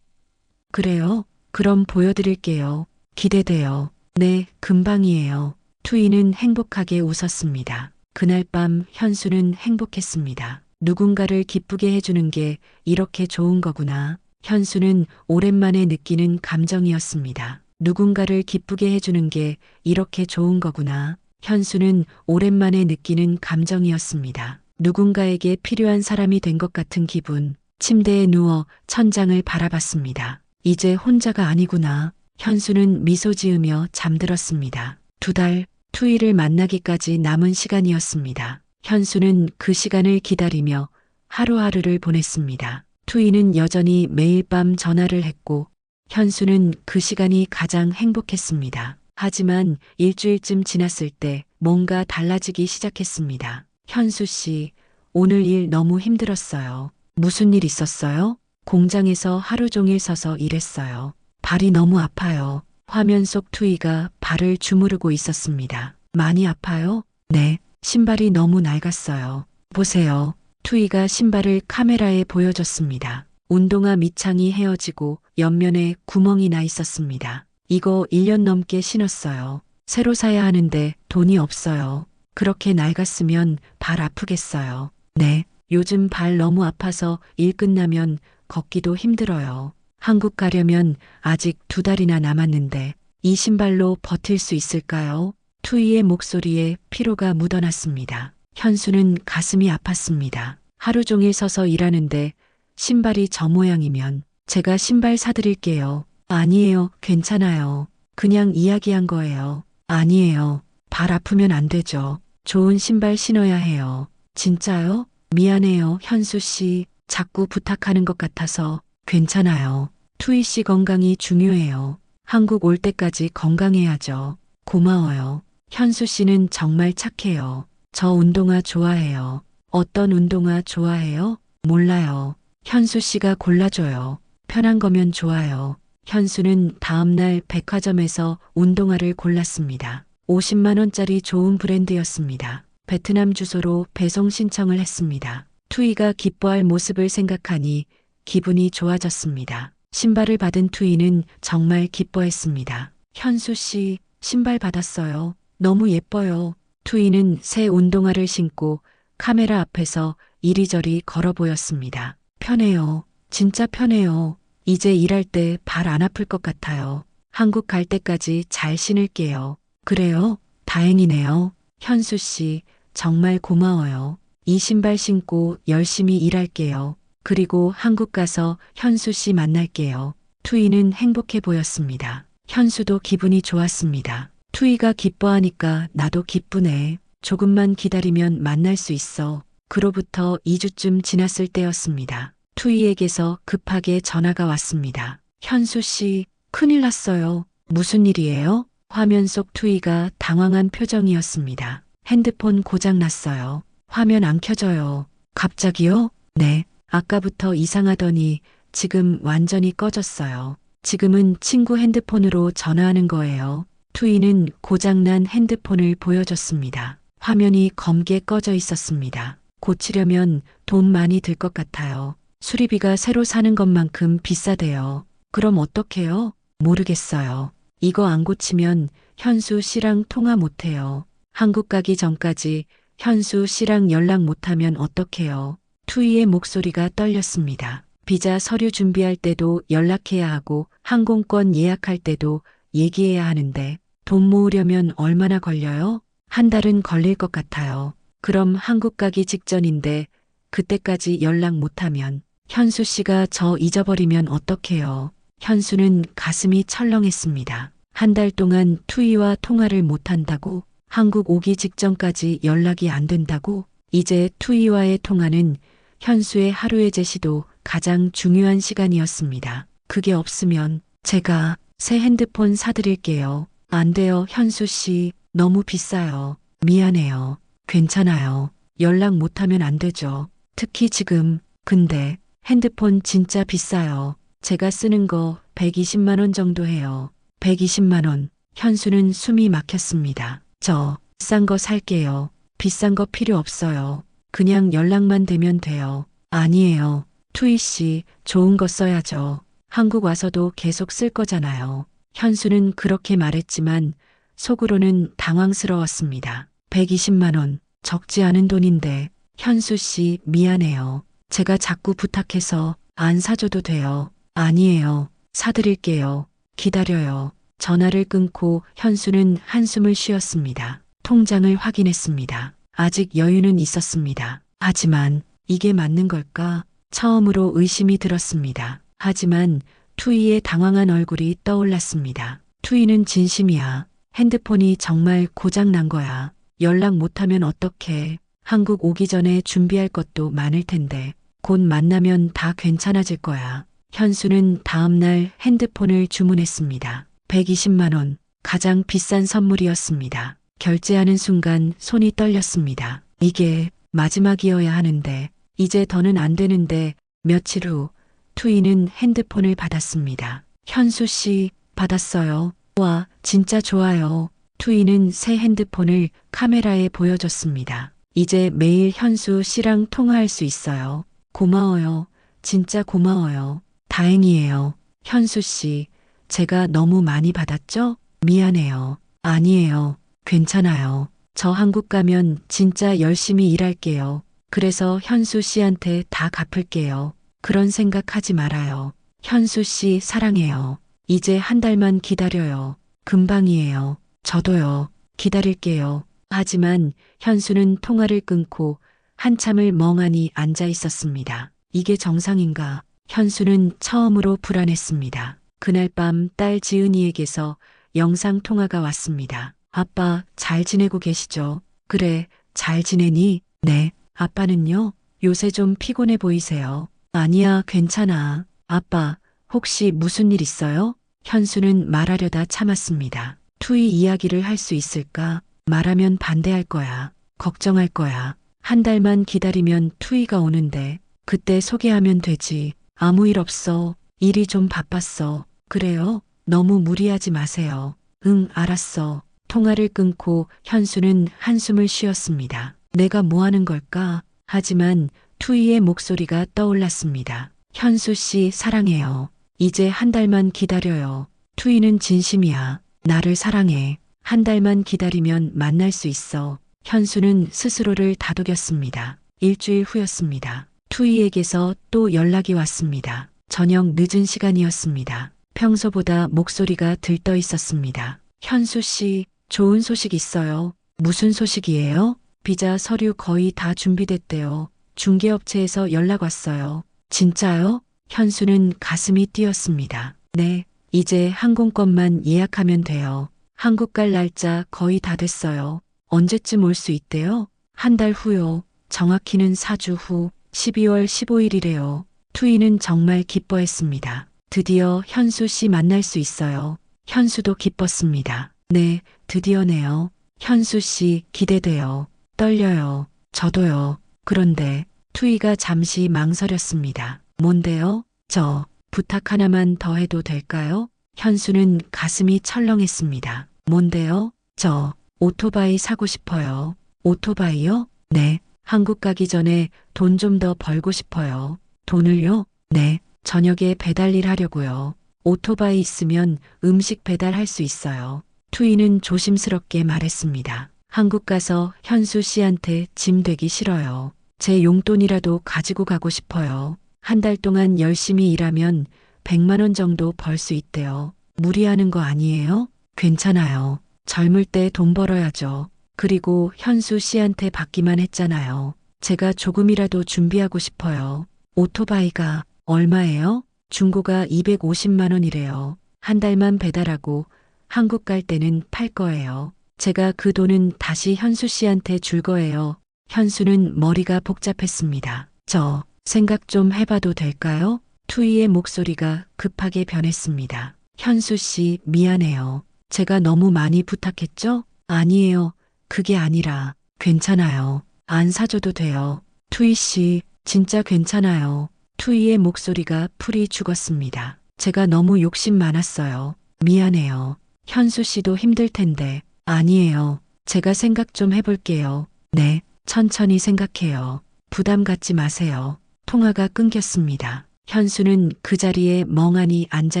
그래요? 그럼 보여드릴게요. 기대돼요. 네, 금방이에요. 투이는 행복하게 웃었습니다. 그날 밤 현수는 행복했습니다. 누군가를 기쁘게 해주는 게 이렇게 좋은 거구나. 현수는 오랜만에 느끼는 감정이었습니다. 누군가를 기쁘게 해주는 게 이렇게 좋은 거구나. 현수는 오랜만에 느끼는 감정이었습니다. 누군가에게 필요한 사람이 된 것 같은 기분. 침대에 누워 천장을 바라봤습니다. 이제 혼자가 아니구나. 현수는 미소 지으며 잠들었습니다. 2달, 투이를 만나기까지 남은 시간이었습니다. 현수는 그 시간을 기다리며 하루하루를 보냈습니다. 투이는 여전히 매일 밤 전화를 했고 현수는 그 시간이 가장 행복했습니다. 하지만 일주일쯤 지났을 때 뭔가 달라지기 시작했습니다. 현수 씨, 오늘 일 너무 힘들었어요. 무슨 일 있었어요? 공장에서 하루 종일 서서 일했어요. 발이 너무 아파요. 화면 속 투이가 발을 주무르고 있었습니다. 많이 아파요? 네, 신발이 너무 낡았어요. 보세요. 투이가 신발을 카메라에 보여줬습니다. 운동화 밑창이 헤어지고 옆면에 구멍이 나 있었습니다. 이거 1년 넘게 신었어요. 새로 사야 하는데 돈이 없어요. 그렇게 낡았으면 발 아프겠어요. 네, 요즘 발 너무 아파서 일 끝나면 걷기도 힘들어요. 한국 가려면 아직 2달이나 남았는데 이 신발로 버틸 수 있을까요? 투이의 목소리에 피로가 묻어났습니다. 현수는 가슴이 아팠습니다. 하루 종일 서서 일하는데 신발이 저 모양이면 제가 신발 사드릴게요. 아니에요. 괜찮아요. 그냥 이야기한 거예요. 아니에요. 발 아프면 안 되죠. 좋은 신발 신어야 해요. 진짜요? 미안해요, 현수 씨. 자꾸 부탁하는 것 같아서. 괜찮아요. 투이 씨 건강이 중요해요. 한국 올 때까지 건강해야죠. 고마워요. 현수 씨는 정말 착해요. 저 운동화 좋아해요. 어떤 운동화 좋아해요? 몰라요. 현수 씨가 골라줘요. 편한 거면 좋아요. 현수는 다음날 백화점에서 운동화를 골랐습니다. 50만 원짜리 좋은 브랜드였습니다. 베트남 주소로 배송 신청을 했습니다. 투이가 기뻐할 모습을 생각하니 기분이 좋아졌습니다. 신발을 받은 투이는 정말 기뻐했습니다. 현수 씨, 신발 받았어요. 너무 예뻐요. 투이는 새 운동화를 신고 카메라 앞에서 이리저리 걸어 보였습니다. 편해요. 진짜 편해요. 이제 일할 때 발 안 아플 것 같아요. 한국 갈 때까지 잘 신을게요. 그래요? 다행이네요. 현수 씨, 정말 고마워요. 이 신발 신고 열심히 일할게요. 그리고 한국 가서 현수 씨 만날게요. 투이는 행복해 보였습니다. 현수도 기분이 좋았습니다. 투이가 기뻐하니까 나도 기쁘네. 조금만 기다리면 만날 수 있어. 그로부터 2주쯤 지났을 때였습니다. 투이에게서 급하게 전화가 왔습니다. 현수 씨, 큰일 났어요. 무슨 일이에요? 화면 속 투이가 당황한 표정이었습니다. 핸드폰 고장 났어요. 화면 안 켜져요. 갑자기요? 네. 아까부터 이상하더니 지금 완전히 꺼졌어요. 지금은 친구 핸드폰으로 전화하는 거예요. 투이는 고장난 핸드폰을 보여줬습니다. 화면이 검게 꺼져 있었습니다. 고치려면 돈 많이 들 것 같아요. 수리비가 새로 사는 것만큼 비싸대요. 그럼 어떡해요? 모르겠어요. 이거 안 고치면 현수 씨랑 통화 못해요. 한국 가기 전까지 현수 씨랑 연락 못하면 어떡해요? 투이의 목소리가 떨렸습니다. 비자 서류 준비할 때도 연락해야 하고 항공권 예약할 때도 얘기해야 하는데 돈 모으려면 얼마나 걸려요? 한 달은 걸릴 것 같아요. 그럼 한국 가기 직전인데 그때까지 연락 못하면 현수 씨가 저 잊어버리면 어떡해요? 현수는 가슴이 철렁했습니다. 한 달 동안 투이와 통화를 못한다고? 한국 오기 직전까지 연락이 안 된다고? 이제 투이와의 통화는 현수의 하루의 제시도 가장 중요한 시간이었습니다. 그게 없으면 제가 새 핸드폰 사드릴게요. 안 돼요, 현수 씨. 너무 비싸요. 미안해요. 괜찮아요. 연락 못하면 안 되죠. 특히 지금. 근데 핸드폰 진짜 비싸요. 제가 쓰는 거 120만 원 정도 해요. 120만 원. 현수는 숨이 막혔습니다. 저 비싼 거 살게요. 비싼 거 필요 없어요. 그냥 연락만 되면 돼요. 아니에요. 투이 씨, 좋은 거 써야죠. 한국 와서도 계속 쓸 거잖아요. 현수는 그렇게 말했지만 속으로는 당황스러웠습니다. 120만 원, 적지 않은 돈인데 현수 씨 미안해요. 제가 자꾸 부탁해서 안 사줘도 돼요. 아니에요. 사드릴게요. 기다려요. 전화를 끊고 현수는 한숨을 쉬었습니다. 통장을 확인했습니다. 아직 여유는 있었습니다. 하지만 이게 맞는 걸까? 처음으로 의심이 들었습니다. 하지만 투이의 당황한 얼굴이 떠올랐습니다. 투이는 진심이야. 핸드폰이 정말 고장 난 거야. 연락 못하면 어떡해. 한국 오기 전에 준비할 것도 많을 텐데 곧 만나면 다 괜찮아질 거야. 현수는 다음날 핸드폰을 주문했습니다. 120만 원, 가장 비싼 선물이었습니다. 결제하는 순간 손이 떨렸습니다. 이게 마지막이어야 하는데 이제 더는 안 되는데 며칠 후 투이는 핸드폰을 받았습니다. 현수 씨, 받았어요. 와, 진짜 좋아요. 투이는 새 핸드폰을 카메라에 보여줬습니다. 이제 매일 현수 씨랑 통화할 수 있어요. 고마워요. 진짜 고마워요. 다행이에요. 현수 씨, 제가 너무 많이 받았죠? 미안해요. 아니에요. 괜찮아요. 저 한국 가면 진짜 열심히 일할게요. 그래서 현수 씨한테 다 갚을게요. 그런 생각하지 말아요. 현수 씨 사랑해요. 이제 한 달만 기다려요. 금방이에요. 저도요. 기다릴게요. 하지만 현수는 통화를 끊고 한참을 멍하니 앉아 있었습니다. 이게 정상인가? 현수는 처음으로 불안했습니다. 그날 밤 딸 지은이에게서 영상 통화가 왔습니다. 아빠, 잘 지내고 계시죠? 그래, 잘 지내니? 네. 아빠는요? 요새 좀 피곤해 보이세요. 아니야, 괜찮아. 아빠, 혹시 무슨 일 있어요? 현수는 말하려다 참았습니다. 투이 이야기를 할 수 있을까? 말하면 반대할 거야. 걱정할 거야. 한 달만 기다리면 투이가 오는데 그때 소개하면 되지. 아무 일 없어. 일이 좀 바빴어. 그래요? 너무 무리하지 마세요. 응, 알았어. 통화를 끊고 현수는 한숨을 쉬었습니다. 내가 뭐 하는 걸까? 하지만 투이의 목소리가 떠올랐습니다. 현수 씨 사랑해요. 이제 한 달만 기다려요. 투이는 진심이야. 나를 사랑해. 한 달만 기다리면 만날 수 있어. 현수는 스스로를 다독였습니다. 일주일 후였습니다. 투이에게서 또 연락이 왔습니다. 저녁 늦은 시간이었습니다. 평소보다 목소리가 들떠 있었습니다. 현수 씨, 좋은 소식 있어요. 무슨 소식이에요? 비자 서류 거의 다 준비됐대요. 중개업체에서 연락 왔어요. 진짜요? 현수는 가슴이 뛰었습니다. 네, 이제 항공권만 예약하면 돼요. 한국 갈 날짜 거의 다 됐어요. 언제쯤 올 수 있대요? 한 달 후요. 정확히는 4주 후 12월 15일이래요. 투이는 정말 기뻐했습니다. 드디어 현수 씨 만날 수 있어요. 현수도 기뻤습니다. 네, 드디어네요. 현수 씨 기대돼요. 떨려요. 저도요. 그런데 투이가 잠시 망설였습니다. 뭔데요? 저 부탁 하나만 더 해도 될까요? 현수는 가슴이 철렁했습니다. 뭔데요? 저 오토바이 사고 싶어요. 오토바이요? 네. 한국 가기 전에 돈 좀 더 벌고 싶어요. 돈을요? 네. 저녁에 배달일 하려고요. 오토바이 있으면 음식 배달할 수 있어요. 투이는 조심스럽게 말했습니다. 한국 가서 현수 씨한테 짐 되기 싫어요. 제 용돈이라도 가지고 가고 싶어요. 한 달 동안 열심히 일하면 100만 원 정도 벌 수 있대요. 무리하는 거 아니에요? 괜찮아요. 젊을 때 돈 벌어야죠. 그리고 현수 씨한테 받기만 했잖아요. 제가 조금이라도 준비하고 싶어요. 오토바이가 얼마예요? 중고가 250만 원이래요. 한 달만 배달하고 한국 갈 때는 팔 거예요. 제가 그 돈은 다시 현수 씨한테 줄 거예요. 현수는 머리가 복잡했습니다. 저 생각 좀 해봐도 될까요? 투이의 목소리가 급하게 변했습니다. 현수 씨 미안해요. 제가 너무 많이 부탁했죠? 아니에요. 그게 아니라 괜찮아요. 안 사줘도 돼요. 투이 씨 진짜 괜찮아요. 투이의 목소리가 풀이 죽었습니다. 제가 너무 욕심 많았어요. 미안해요. 현수 씨도 힘들 텐데. 아니에요. 제가 생각 좀 해볼게요. 네, 천천히 생각해요. 부담 갖지 마세요. 통화가 끊겼습니다. 현수는 그 자리에 멍하니 앉아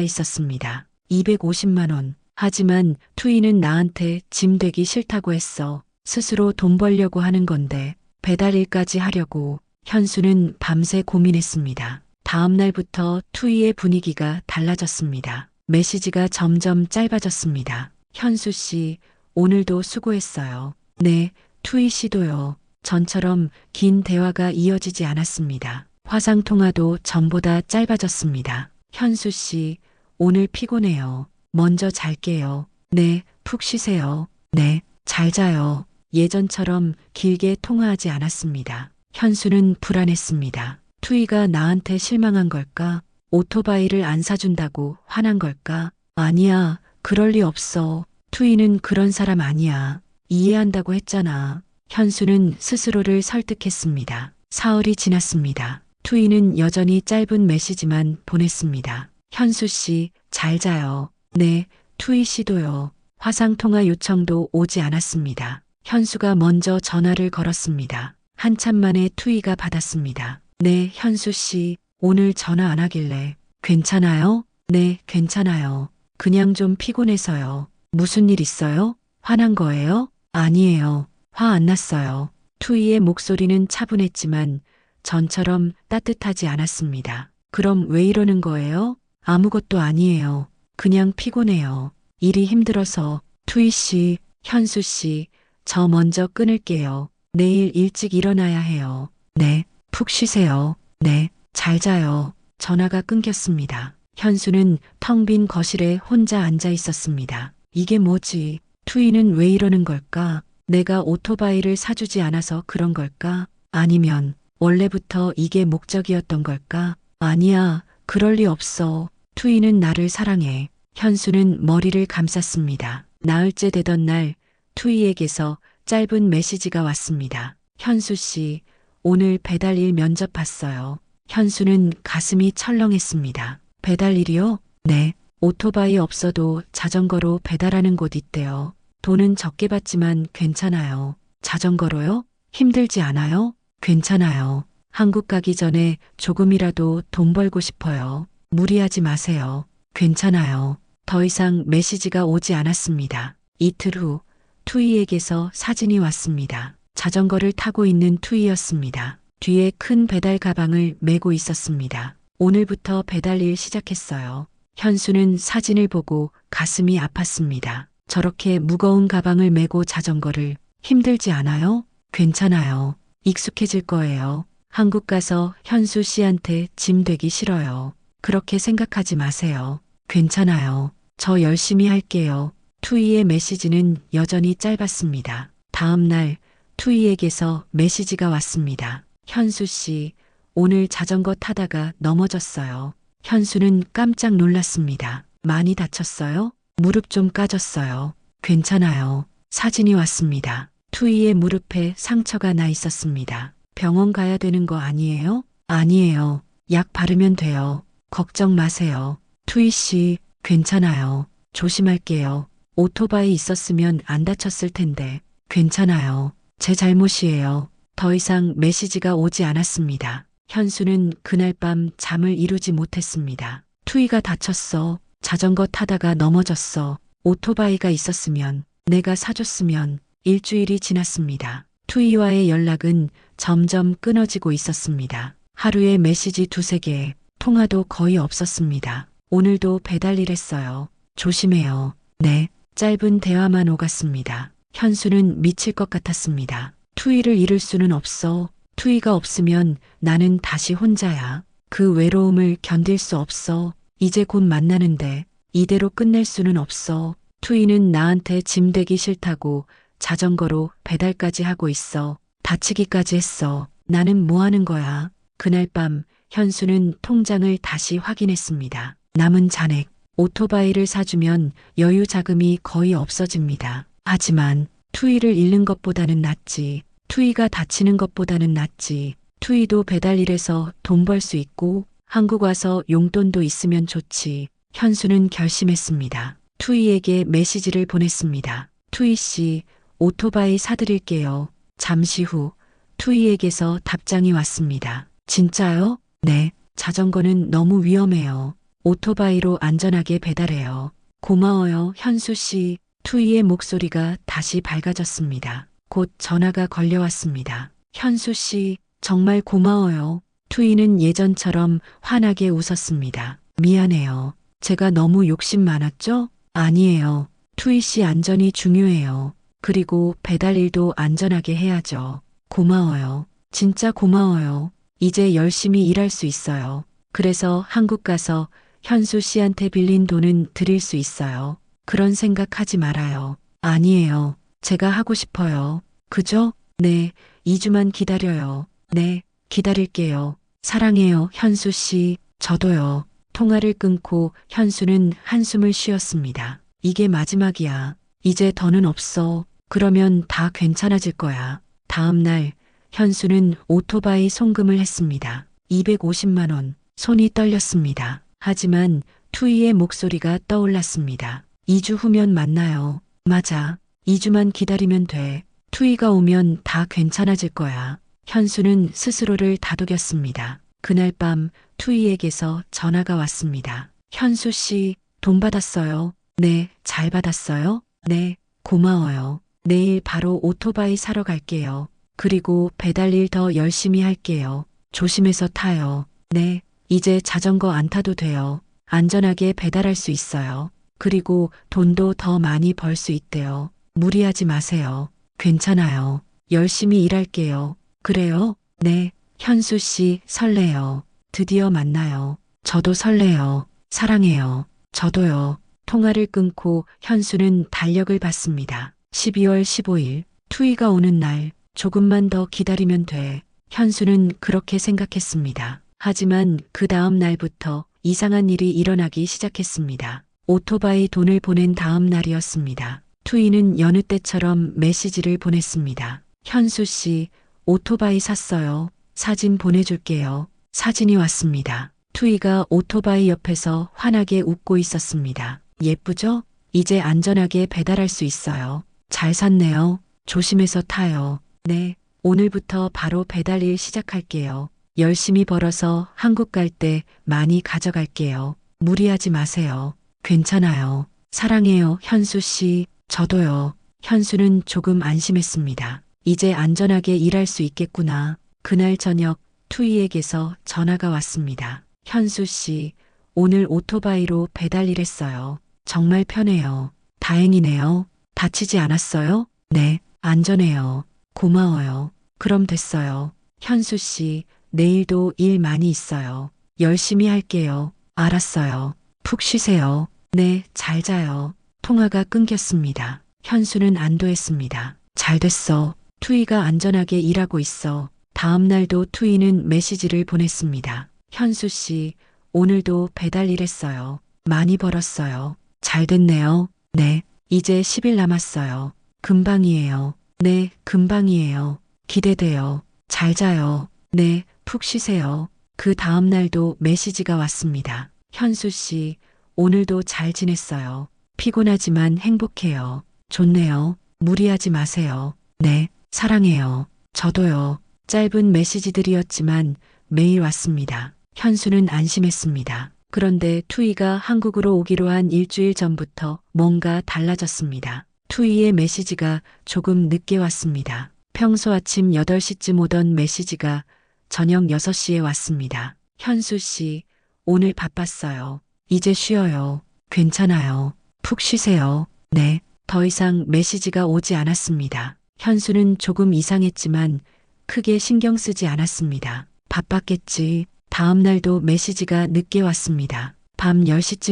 있었습니다. 250만 원. 하지만 투이는 나한테 짐 되기 싫다고 했어. 스스로 돈 벌려고 하는 건데 배달일까지 하려고. 현수는 밤새 고민했습니다. 다음 날부터 투이의 분위기가 달라졌습니다. 메시지가 점점 짧아졌습니다. 현수 씨, 오늘도 수고했어요. 네, 투이 씨도요. 전처럼 긴 대화가 이어지지 않았습니다. 화상통화도 전보다 짧아졌습니다. 현수 씨, 오늘 피곤해요. 먼저 잘게요. 네, 푹 쉬세요. 네, 잘 자요. 예전처럼 길게 통화하지 않았습니다. 현수는 불안했습니다. 투이가 나한테 실망한 걸까? 오토바이를 안 사준다고 화난 걸까? 아니야, 그럴 리 없어. 투이는 그런 사람 아니야. 이해한다고 했잖아. 현수는 스스로를 설득했습니다. 사흘이 지났습니다. 투이는 여전히 짧은 메시지만 보냈습니다. 현수 씨, 잘 자요. 네, 투이 씨도요. 화상통화 요청도 오지 않았습니다. 현수가 먼저 전화를 걸었습니다. 한참 만에 투이가 받았습니다. 네, 현수 씨, 오늘 전화 안 하길래. 괜찮아요? 네, 괜찮아요. 그냥 좀 피곤해서요. 무슨 일 있어요? 화난 거예요? 아니에요. 화 안 났어요. 투이의 목소리는 차분했지만 전처럼 따뜻하지 않았습니다. 그럼 왜 이러는 거예요? 아무것도 아니에요. 그냥 피곤해요. 일이 힘들어서. 투이 씨, 현수 씨, 저 먼저 끊을게요. 내일 일찍 일어나야 해요. 네, 푹 쉬세요. 네, 잘 자요. 전화가 끊겼습니다. 현수는 텅 빈 거실에 혼자 앉아 있었습니다. 이게 뭐지? 투이는 왜 이러는 걸까? 내가 오토바이를 사주지 않아서 그런 걸까? 아니면 원래부터 이게 목적이었던 걸까? 아니야, 그럴 리 없어. 투이는 나를 사랑해. 현수는 머리를 감쌌습니다. 나흘째 되던 날 투이에게서 짧은 메시지가 왔습니다. 현수 씨, 오늘 배달일 면접 봤어요. 현수는 가슴이 철렁했습니다. 배달일이요? 네. 오토바이 없어도 자전거로 배달하는 곳 있대요. 돈은 적게 받지만 괜찮아요. 자전거로요? 힘들지 않아요? 괜찮아요. 한국 가기 전에 조금이라도 돈 벌고 싶어요. 무리하지 마세요. 괜찮아요. 더 이상 메시지가 오지 않았습니다. 이틀 후 투이에게서 사진이 왔습니다. 자전거를 타고 있는 투이였습니다. 뒤에 큰 배달 가방을 메고 있었습니다. 오늘부터 배달 일 시작했어요. 현수는 사진을 보고 가슴이 아팠습니다. 저렇게 무거운 가방을 메고 자전거를 힘들지 않아요? 괜찮아요. 익숙해질 거예요. 한국 가서 현수 씨한테 짐 되기 싫어요. 그렇게 생각하지 마세요. 괜찮아요. 저 열심히 할게요. 투이의 메시지는 여전히 짧았습니다. 다음 날 투이에게서 메시지가 왔습니다. 현수 씨, 오늘 자전거 타다가 넘어졌어요. 현수는 깜짝 놀랐습니다. 많이 다쳤어요? 무릎 좀 까졌어요. 괜찮아요. 사진이 왔습니다. 투이의 무릎에 상처가 나 있었습니다. 병원 가야 되는 거 아니에요? 아니에요. 약 바르면 돼요. 걱정 마세요. 투이 씨, 괜찮아요. 조심할게요. 오토바이 있었으면 안 다쳤을 텐데. 괜찮아요. 제 잘못이에요. 더 이상 메시지가 오지 않았습니다. 현수는 그날 밤 잠을 이루지 못했습니다. 투이가 다쳤어. 자전거 타다가 넘어졌어. 오토바이가 있었으면, 내가 사줬으면. 일주일이 지났습니다. 투이와의 연락은 점점 끊어지고 있었습니다. 하루에 메시지 2~3개, 통화도 거의 없었습니다. 오늘도 배달일 했어요. 조심해요. 네. 짧은 대화만 오갔습니다. 현수는 미칠 것 같았습니다. 투이를 잃을 수는 없어. 투이가 없으면 나는 다시 혼자야. 그 외로움을 견딜 수 없어. 이제 곧 만나는데 이대로 끝낼 수는 없어. 투이는 나한테 짐 되기 싫다고 자전거로 배달까지 하고 있어. 다치기까지 했어. 나는 뭐 하는 거야? 그날 밤 현수는 통장을 다시 확인했습니다. 남은 잔액, 오토바이를 사주면 여유 자금이 거의 없어집니다. 하지만 투이를 잃는 것보다는 낫지. 투이가 다치는 것보다는 낫지. 투이도 배달일에서 돈 벌 수 있고 한국 와서 용돈도 있으면 좋지. 현수는 결심했습니다. 투이에게 메시지를 보냈습니다. 투이 씨, 오토바이 사드릴게요. 잠시 후 투이에게서 답장이 왔습니다. 진짜요? 네. 자전거는 너무 위험해요. 오토바이로 안전하게 배달해요. 고마워요, 현수 씨. 투이의 목소리가 다시 밝아졌습니다. 곧 전화가 걸려왔습니다. 현수 씨, 정말 고마워요. 투이는 예전처럼 환하게 웃었습니다. 미안해요. 제가 너무 욕심 많았죠? 아니에요. 투이 씨 안전이 중요해요. 그리고 배달 일도 안전하게 해야죠. 고마워요. 진짜 고마워요. 이제 열심히 일할 수 있어요. 그래서 한국 가서 현수 씨한테 빌린 돈은 드릴 수 있어요. 그런 생각하지 말아요. 아니에요. 제가 하고 싶어요. 그죠? 네. 2주만 기다려요. 네. 기다릴게요. 사랑해요, 현수 씨. 저도요. 통화를 끊고 현수는 한숨을 쉬었습니다. 이게 마지막이야. 이제 더는 없어. 그러면 다 괜찮아질 거야. 다음 날 현수는 오토바이 송금을 했습니다. 250만 원. 손이 떨렸습니다. 하지만 투이의 목소리가 떠올랐습니다. 2주 후면 만나요. 맞아. 2주만 기다리면 돼. 투이가 오면 다 괜찮아질 거야. 현수는 스스로를 다독였습니다. 그날 밤 투이에게서 전화가 왔습니다. 현수 씨, 돈 받았어요. 네, 잘 받았어요. 네, 고마워요. 내일 바로 오토바이 사러 갈게요. 그리고 배달일 더 열심히 할게요. 조심해서 타요. 네, 이제 자전거 안 타도 돼요. 안전하게 배달할 수 있어요. 그리고 돈도 더 많이 벌 수 있대요. 무리하지 마세요. 괜찮아요. 열심히 일할게요. 그래요? 네. 현수 씨, 설레요. 드디어 만나요. 저도 설레요. 사랑해요. 저도요. 통화를 끊고 현수는 달력을 봤습니다. 12월 15일, 투이가 오는 날, 조금만 더 기다리면 돼. 현수는 그렇게 생각했습니다. 하지만 그 다음 날부터 이상한 일이 일어나기 시작했습니다. 오토바이 돈을 보낸 다음 날이었습니다. 투이는 여느 때처럼 메시지를 보냈습니다. 현수 씨, 오토바이 샀어요. 사진 보내줄게요. 사진이 왔습니다. 투이가 오토바이 옆에서 환하게 웃고 있었습니다. 예쁘죠? 이제 안전하게 배달할 수 있어요. 잘 샀네요. 조심해서 타요. 네, 오늘부터 바로 배달 일 시작할게요. 열심히 벌어서 한국 갈 때 많이 가져갈게요. 무리하지 마세요. 괜찮아요. 사랑해요, 현수 씨. 저도요. 현수는 조금 안심했습니다. 이제 안전하게 일할 수 있겠구나. 그날 저녁 투이에게서 전화가 왔습니다. 현수 씨, 오늘 오토바이로 배달 일했어요. 정말 편해요. 다행이네요. 다치지 않았어요? 네, 안전해요. 고마워요. 그럼 됐어요. 현수 씨, 내일도 일 많이 있어요. 열심히 할게요. 알았어요. 푹 쉬세요. 네, 잘 자요. 통화가 끊겼습니다. 현수는 안도했습니다. 잘 됐어. 투이가 안전하게 일하고 있어. 다음 날도 투이는 메시지를 보냈습니다. 현수 씨, 오늘도 배달 일했어요. 많이 벌었어요. 잘 됐네요. 네, 이제 10일 남았어요. 금방이에요. 네, 금방이에요. 기대돼요. 잘 자요. 네, 푹 쉬세요. 그 다음 날도 메시지가 왔습니다. 현수 씨, 오늘도 잘 지냈어요. 피곤하지만 행복해요. 좋네요. 무리하지 마세요. 네, 사랑해요. 저도요. 짧은 메시지들이었지만 매일 왔습니다. 현수는 안심했습니다. 그런데 투이가 한국으로 오기로 한 일주일 전부터 뭔가 달라졌습니다. 투이의 메시지가 조금 늦게 왔습니다. 평소 아침 8시쯤 오던 메시지가 저녁 6시에 왔습니다. 현수 씨, 오늘 바빴어요. 이제 쉬어요. 괜찮아요. 푹 쉬세요. 네. 더 이상 메시지가 오지 않았습니다. 현수는 조금 이상했지만 크게 신경 쓰지 않았습니다. 바빴겠지. 다음 날도 메시지가 늦게 왔습니다. 밤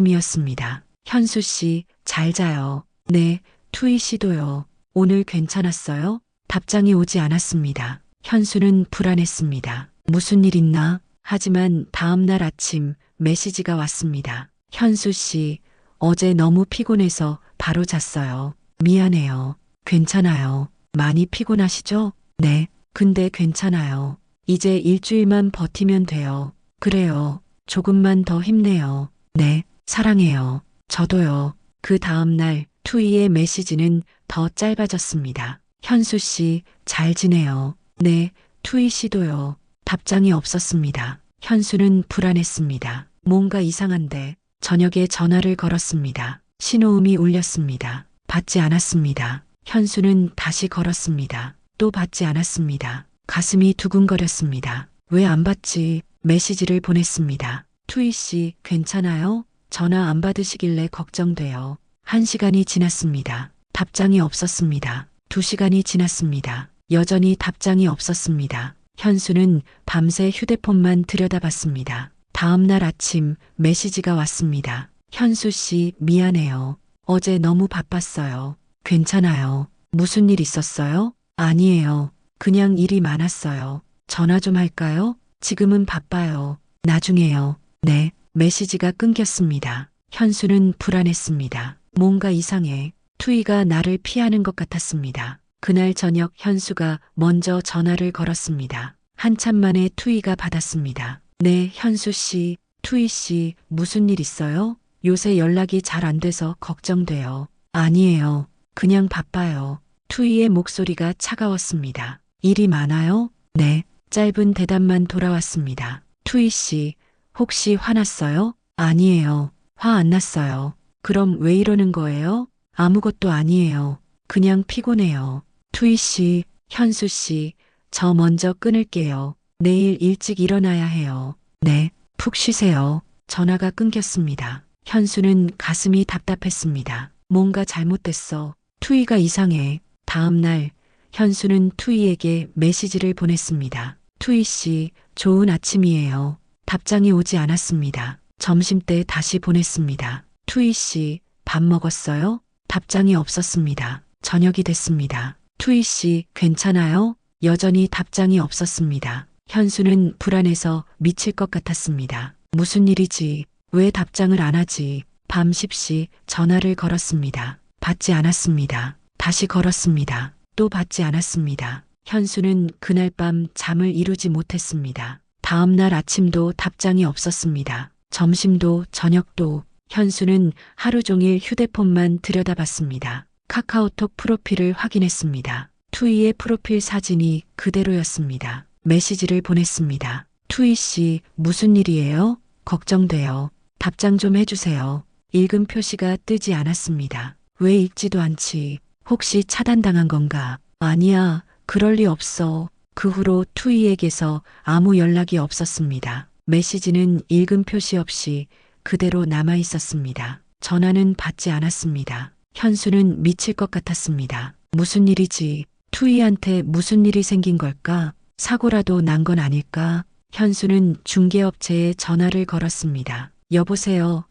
10시쯤이었습니다. 현수 씨, 잘 자요. 네, 투이 씨도요. 오늘 괜찮았어요? 답장이 오지 않았습니다. 현수는 불안했습니다. 무슨 일 있나? 하지만 다음 날 아침 메시지가 왔습니다. 현수 씨, 어제 너무 피곤해서 바로 잤어요. 미안해요. 괜찮아요. 많이 피곤하시죠? 네, 근데 괜찮아요. 이제 일주일만 버티면 돼요. 그래요. 조금만 더 힘내요. 네, 사랑해요. 저도요. 그 다음 날 투이의 메시지는 더 짧아졌습니다. 현수 씨, 잘 지내요. 네, 투이 씨도요. 답장이 없었습니다. 현수는 불안했습니다. 뭔가 이상한데 저녁에 전화를 걸었습니다. 신호음이 울렸습니다. 받지 않았습니다. 현수는 다시 걸었습니다. 또 받지 않았습니다. 가슴이 두근거렸습니다. 왜 안 받지? 메시지를 보냈습니다. 투이 씨, 괜찮아요? 전화 안 받으시길래 걱정돼요. 1시간이 지났습니다. 답장이 없었습니다. 2시간이 지났습니다. 여전히 답장이 없었습니다. 현수는 밤새 휴대폰만 들여다봤습니다. 다음 날 아침 메시지가 왔습니다. 현수 씨, 미안해요. 어제 너무 바빴어요. 괜찮아요. 무슨 일 있었어요? 아니에요. 그냥 일이 많았어요. 전화 좀 할까요? 지금은 바빠요. 나중에요. 네, 메시지가 끊겼습니다. 현수는 불안했습니다. 뭔가 이상해. 투이가 나를 피하는 것 같았습니다. 그날 저녁 현수가 먼저 전화를 걸었습니다. 한참 만에 투이가 받았습니다. 네, 현수 씨, 투이 씨, 무슨 일 있어요? 요새 연락이 잘 안 돼서 걱정돼요. 아니에요. 그냥 바빠요. 투이의 목소리가 차가웠습니다. 일이 많아요? 네. 짧은 대답만 돌아왔습니다. 투이 씨, 혹시 화났어요? 아니에요. 화 안 났어요. 그럼 왜 이러는 거예요? 아무것도 아니에요. 그냥 피곤해요. 투이 씨, 현수 씨, 저 먼저 끊을게요. 내일 일찍 일어나야 해요. 네, 푹 쉬세요. 전화가 끊겼습니다. 현수는 가슴이 답답했습니다. 뭔가 잘못됐어. 투이가 이상해. 다음 날 현수는 투이에게 메시지를 보냈습니다. 투이 씨, 좋은 아침이에요. 답장이 오지 않았습니다. 점심때 다시 보냈습니다. 투이 씨, 밥 먹었어요? 답장이 없었습니다. 저녁이 됐습니다. 투이 씨, 괜찮아요? 여전히 답장이 없었습니다. 현수는 불안해서 미칠 것 같았습니다. 무슨 일이지? 왜 답장을 안 하지? 밤 10시 전화를 걸었습니다. 받지 않았습니다. 다시 걸었습니다. 또 받지 않았습니다. 현수는 그날 밤 잠을 이루지 못했습니다. 다음 날 아침도 답장이 없었습니다. 점심도 저녁도 현수는 하루 종일 휴대폰만 들여다봤습니다. 카카오톡 프로필을 확인했습니다. 투이의 프로필 사진이 그대로였습니다. 메시지를 보냈습니다. 투이 씨, 무슨 일이에요? 걱정돼요. 답장 좀 해주세요. 읽음 표시가 뜨지 않았습니다. 왜 읽지도 않지? 혹시 차단당한 건가? 아니야, 그럴 리 없어. 그 후로 투이에게서 아무 연락이 없었습니다. 메시지는 읽음 표시 없이 그대로 남아 있었습니다. 전화는 받지 않았습니다. 현수는 미칠 것 같았습니다. 무슨 일이지? 투이한테 무슨 일이 생긴 걸까? 사고라도 난 건 아닐까? 현수는 중개업체에 전화를 걸었습니다. 여보세요.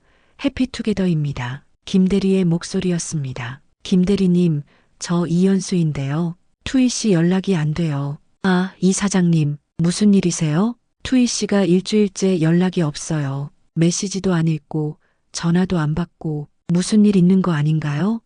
해피투게더입니다. 김대리의 목소리였습니다. 김대리님, 저 이현수인데요. 투이 씨 연락이 안 돼요. 아, 이 사장님, 무슨 일이세요? 투이 씨가 일주일째 연락이 없어요. 메시지도 안 읽고, 전화도 안 받고, 무슨 일 있는 거 아닌가요?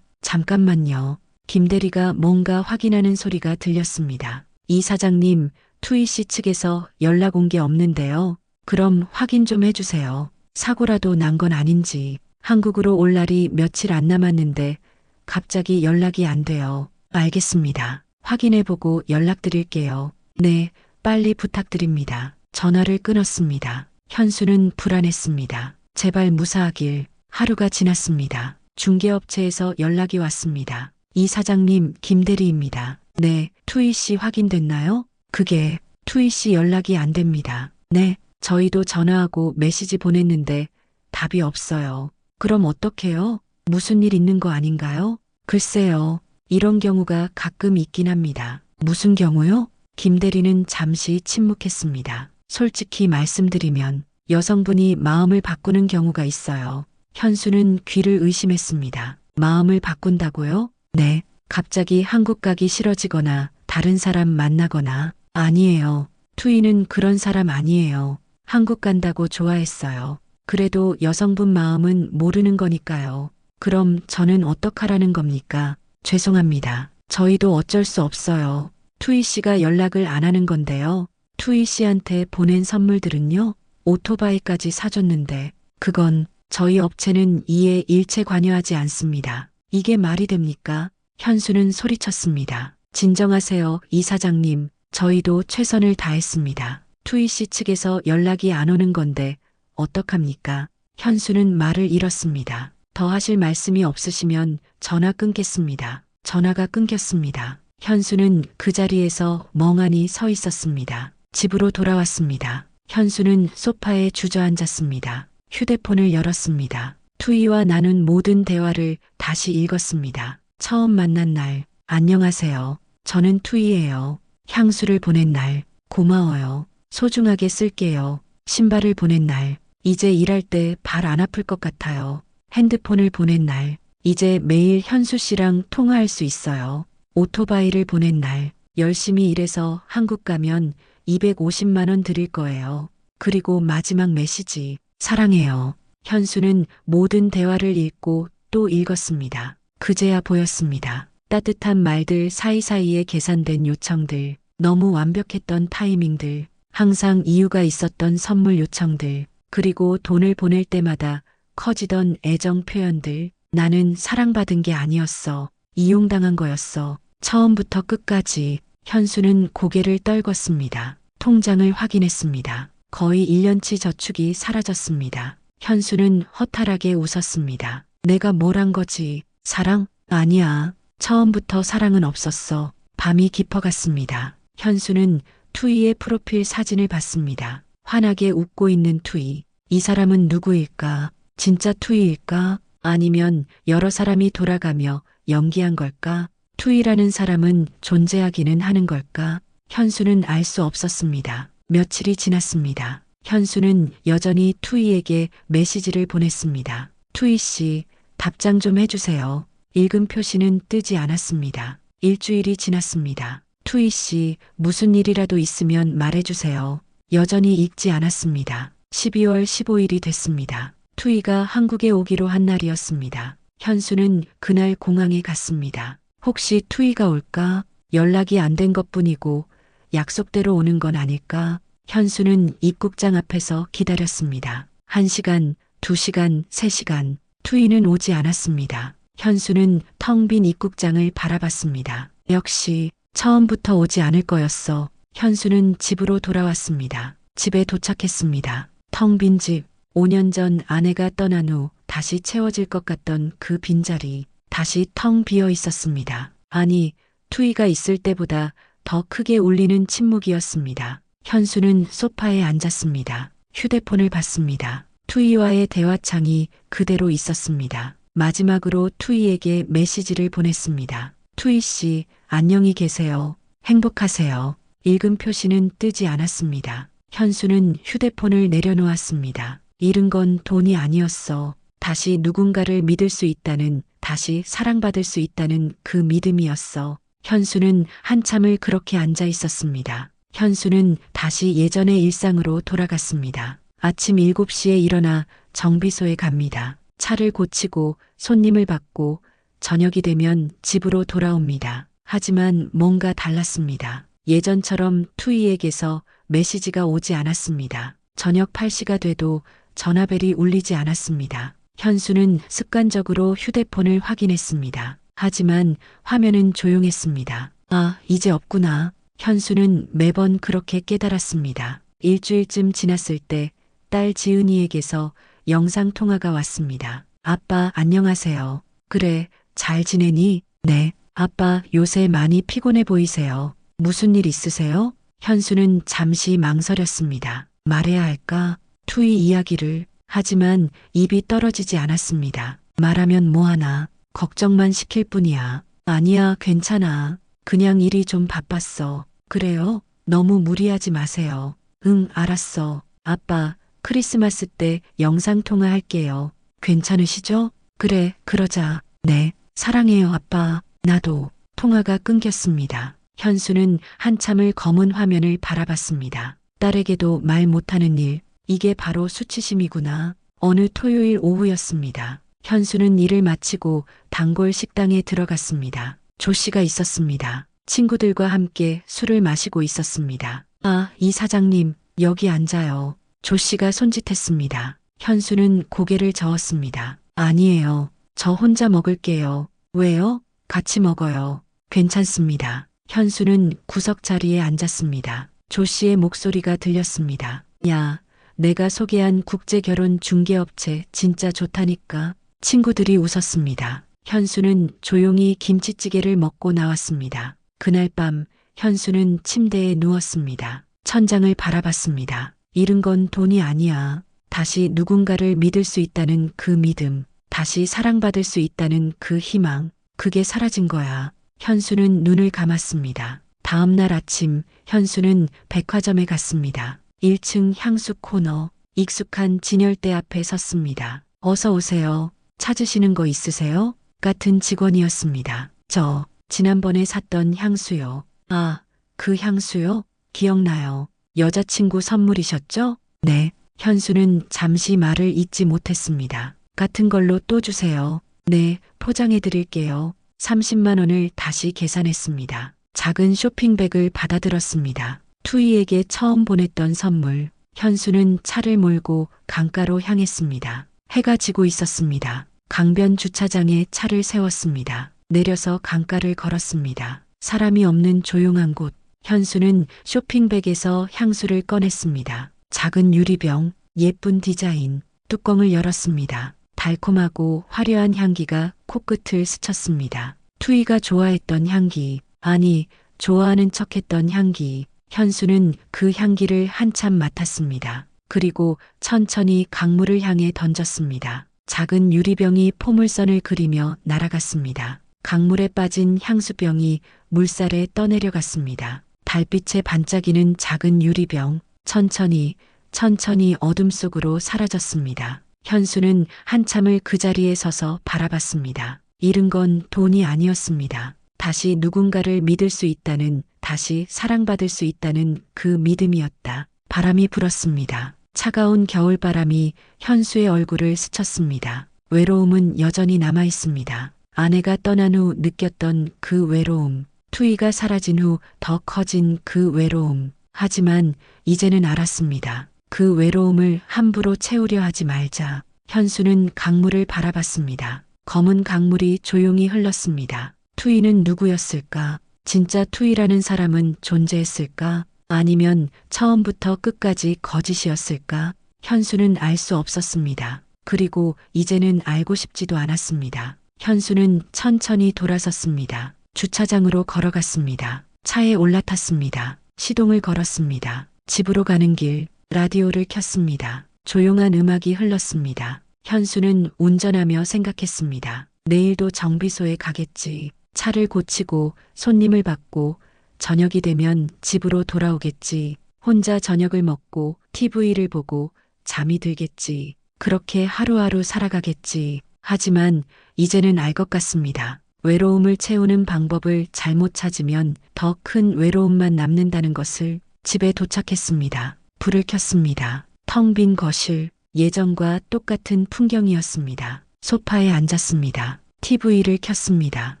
잠깐만요. 김대리가 뭔가 확인하는 소리가 들렸습니다. 이 사장님, 투이 씨 측에서 연락 온 게 없는데요. 그럼 확인 좀 해주세요. 사고라도 난 건 아닌지. 한국으로 올 날이 며칠 안 남았는데 갑자기 연락이 안 돼요. 알겠습니다. 확인해보고 연락드릴게요. 네, 빨리 부탁드립니다. 전화를 끊었습니다. 현수는 불안했습니다. 제발 무사하길. 하루가 지났습니다. 중개업체에서 연락이 왔습니다. 이 사장님, 김대리입니다. 네, 투이 씨 확인됐나요? 그게 투이 씨 연락이 안 됩니다. 네, 저희도 전화하고 메시지 보냈는데 답이 없어요. 그럼 어떡해요? 무슨 일 있는 거 아닌가요? 글쎄요. 이런 경우가 가끔 있긴 합니다. 무슨 경우요? 김대리는 잠시 침묵했습니다. 솔직히 말씀드리면 여성분이 마음을 바꾸는 경우가 있어요. 현수는 귀를 의심했습니다. 마음을 바꾼다고요? 네. 갑자기 한국 가기 싫어지거나 다른 사람 만나거나. 아니에요. 투이는 그런 사람 아니에요. 한국 간다고 좋아했어요. 그래도 여성분 마음은 모르는 거니까요. 그럼 저는 어떡하라는 겁니까? 죄송합니다. 저희도 어쩔 수 없어요. 투이 씨가 연락을 안 하는 건데요. 투이 씨한테 보낸 선물들은요? 오토바이까지 사줬는데 그건 저희 업체는 이에 일체 관여하지 않습니다. 이게 말이 됩니까? 현수는 소리쳤습니다. 진정하세요, 이 사장님. 저희도 최선을 다했습니다. 투이 씨 측에서 연락이 안 오는 건데 어떡합니까? 현수는 말을 잃었습니다. 더 하실 말씀이 없으시면 전화 끊겠습니다. 전화가 끊겼습니다. 현수는 그 자리에서 멍하니 서 있었습니다. 집으로 돌아왔습니다. 현수는 소파에 주저앉았습니다. 휴대폰을 열었습니다. 투이와 나눈 모든 대화를 다시 읽었습니다. 처음 만난 날, 안녕하세요. 저는 투이예요. 향수를 보낸 날, 고마워요. 소중하게 쓸게요. 신발을 보낸 날, 이제 일할 때 발 안 아플 것 같아요. 핸드폰을 보낸 날, 이제 매일 현수 씨랑 통화할 수 있어요. 오토바이를 보낸 날, 열심히 일해서 한국 가면 250만 원 드릴 거예요. 그리고 마지막 메시지, 사랑해요. 현수는 모든 대화를 읽고 또 읽었습니다. 그제야 보였습니다. 따뜻한 말들 사이사이에 계산된 요청들, 너무 완벽했던 타이밍들, 항상 이유가 있었던 선물 요청들, 그리고 돈을 보낼 때마다 커지던 애정 표현들. 나는 사랑받은 게 아니었어. 이용당한 거였어. 처음부터 끝까지. 현수는 고개를 떨궜습니다. 통장을 확인했습니다. 거의 1년치 저축이 사라졌습니다. 현수는 허탈하게 웃었습니다. 내가 뭘 한 거지? 사랑? 아니야. 처음부터 사랑은 없었어. 밤이 깊어갔습니다. 현수는 투이의 프로필 사진을 봤습니다. 환하게 웃고 있는 투이. 이 사람은 누구일까? 진짜 투이일까? 아니면 여러 사람이 돌아가며 연기한 걸까? 투이라는 사람은 존재하기는 하는 걸까? 현수는 알 수 없었습니다. 며칠이 지났습니다. 현수는 여전히 투이에게 메시지를 보냈습니다. 투이 씨, 답장 좀 해주세요. 읽음 표시는 뜨지 않았습니다. 일주일이 지났습니다. 투이 씨, 무슨 일이라도 있으면 말해주세요. 여전히 읽지 않았습니다. 12월 15일이 됐습니다. 투이가 한국에 오기로 한 날이었습니다. 현수는 그날 공항에 갔습니다. 혹시 투이가 올까? 연락이 안 된 것뿐이고 약속대로 오는 건 아닐까? 현수는 입국장 앞에서 기다렸습니다. 1시간, 2시간, 3시간. 투이는 오지 않았습니다. 현수는 텅 빈 입국장을 바라봤습니다. 역시 처음부터 오지 않을 거였어. 현수는 집으로 돌아왔습니다. 집에 도착했습니다. 텅 빈 집. 5년 전 아내가 떠난 후 다시 채워질 것 같던 그 빈자리. 다시 텅 비어 있었습니다. 아니, 투이가 있을 때보다 더 크게 울리는 침묵이었습니다. 현수는 소파에 앉았습니다. 휴대폰을 봤습니다. 투이와의 대화창이 그대로 있었습니다. 마지막으로 투이에게 메시지를 보냈습니다. 투이 씨, 안녕히 계세요. 행복하세요. 읽은 표시는 뜨지 않았습니다. 현수는 휴대폰을 내려놓았습니다. 잃은 건 돈이 아니었어. 다시 누군가를 믿을 수 있다는, 다시 사랑받을 수 있다는 그 믿음이었어. 현수는 한참을 그렇게 앉아 있었습니다. 현수는 다시 예전의 일상으로 돌아갔습니다. 아침 7시에 일어나 정비소에 갑니다. 차를 고치고 손님을 받고 저녁이 되면 집으로 돌아옵니다. 하지만 뭔가 달랐습니다. 예전처럼 투이에게서 메시지가 오지 않았습니다. 저녁 8시가 돼도 전화벨이 울리지 않았습니다. 현수는 습관적으로 휴대폰을 확인했습니다. 하지만 화면은 조용했습니다. 아, 이제 없구나. 현수는 매번 그렇게 깨달았습니다. 일주일쯤 지났을 때 딸 지은이에게서 영상통화가 왔습니다. 아빠, 안녕하세요. 그래, 잘 지내니? 네. 아빠, 요새 많이 피곤해 보이세요. 무슨 일 있으세요? 현수는 잠시 망설였습니다. 말해야 할까? 투이 이야기를. 하지만 입이 떨어지지 않았습니다. 말하면 뭐하나. 걱정만 시킬 뿐이야. 아니야, 괜찮아. 그냥 일이 좀 바빴어. 그래요? 너무 무리하지 마세요. 응, 알았어. 아빠, 크리스마스 때 영상통화 할게요. 괜찮으시죠? 그래, 그러자. 네, 사랑해요, 아빠. 나도. 통화가 끊겼습니다. 현수는 한참을 검은 화면을 바라봤습니다. 딸에게도 말 못하는 일. 이게 바로 수치심이구나. 어느 토요일 오후였습니다. 현수는 일을 마치고 단골 식당에 들어갔습니다. 조 씨가 있었습니다. 친구들과 함께 술을 마시고 있었습니다. 아, 이 사장님, 여기 앉아요. 조 씨가 손짓했습니다. 현수는 고개를 저었습니다. 아니에요. 저 혼자 먹을게요. 왜요? 같이 먹어요. 괜찮습니다. 현수는 구석 자리에 앉았습니다. 조 씨의 목소리가 들렸습니다. 야, 내가 소개한 국제결혼 중개업체 진짜 좋다니까. 친구들이 웃었습니다. 현수는 조용히 김치찌개를 먹고 나왔습니다. 그날 밤 현수는 침대에 누웠습니다. 천장을 바라봤습니다. 잃은 건 돈이 아니야. 다시 누군가를 믿을 수 있다는 그 믿음, 다시 사랑받을 수 있다는 그 희망, 그게 사라진 거야. 현수는 눈을 감았습니다. 다음 날 아침 현수는 백화점에 갔습니다. 1층 향수 코너, 익숙한 진열대 앞에 섰습니다. 어서 오세요. 찾으시는 거 있으세요? 같은 직원이었습니다. 저 지난번에 샀던 향수요. 아, 그 향수요? 기억나요. 여자친구 선물이셨죠? 네. 현수는 잠시 말을 잇지 못했습니다. 같은 걸로 또 주세요. 네, 포장해 드릴게요. 30만 원을 다시 계산했습니다. 작은 쇼핑백을 받아들었습니다. 투이에게 처음 보냈던 선물. 현수는 차를 몰고 강가로 향했습니다. 해가 지고 있었습니다. 강변 주차장에 차를 세웠습니다. 내려서 강가를 걸었습니다. 사람이 없는 조용한 곳. 현수는 쇼핑백에서 향수를 꺼냈습니다. 작은 유리병, 예쁜 디자인, 뚜껑을 열었습니다. 달콤하고 화려한 향기가 코끝을 스쳤습니다. 투이가 좋아했던 향기, 아니, 좋아하는 척했던 향기. 현수는 그 향기를 한참 맡았습니다. 그리고 천천히 강물을 향해 던졌습니다. 작은 유리병이 포물선을 그리며 날아갔습니다. 강물에 빠진 향수병이 물살에 떠내려갔습니다. 달빛에 반짝이는 작은 유리병, 천천히 어둠 속으로 사라졌습니다. 현수는 한참을 그 자리에 서서 바라봤습니다. 잃은 건 돈이 아니었습니다. 다시 누군가를 믿을 수 있다는, 다시 사랑받을 수 있다는 그 믿음이었다. 바람이 불었습니다. 차가운 겨울바람이 현수의 얼굴을 스쳤습니다. 외로움은 여전히 남아 있습니다. 아내가 떠난 후 느꼈던 그 외로움, 투이가 사라진 후 더 커진 그 외로움. 하지만 이제는 알았습니다. 그 외로움을 함부로 채우려 하지 말자. 현수는 강물을 바라봤습니다. 검은 강물이 조용히 흘렀습니다. 투이는 누구였을까? 진짜 투이라는 사람은 존재했을까? 아니면 처음부터 끝까지 거짓이었을까? 현수는 알 수 없었습니다. 그리고 이제는 알고 싶지도 않았습니다. 현수는 천천히 돌아섰습니다. 주차장으로 걸어갔습니다. 차에 올라탔습니다. 시동을 걸었습니다. 집으로 가는 길, 라디오를 켰습니다. 조용한 음악이 흘렀습니다. 현수는 운전하며 생각했습니다. 내일도 정비소에 가겠지. 차를 고치고 손님을 받고 저녁이 되면 집으로 돌아오겠지. 혼자 저녁을 먹고 TV를 보고 잠이 들겠지. 그렇게 하루하루 살아가겠지. 하지만 이제는 알 것 같습니다. 외로움을 채우는 방법을 잘못 찾으면 더 큰 외로움만 남는다는 것을. 집에 도착했습니다. 불을 켰습니다. 텅 빈 거실, 예전과 똑같은 풍경이었습니다. 소파에 앉았습니다. TV를 켰습니다.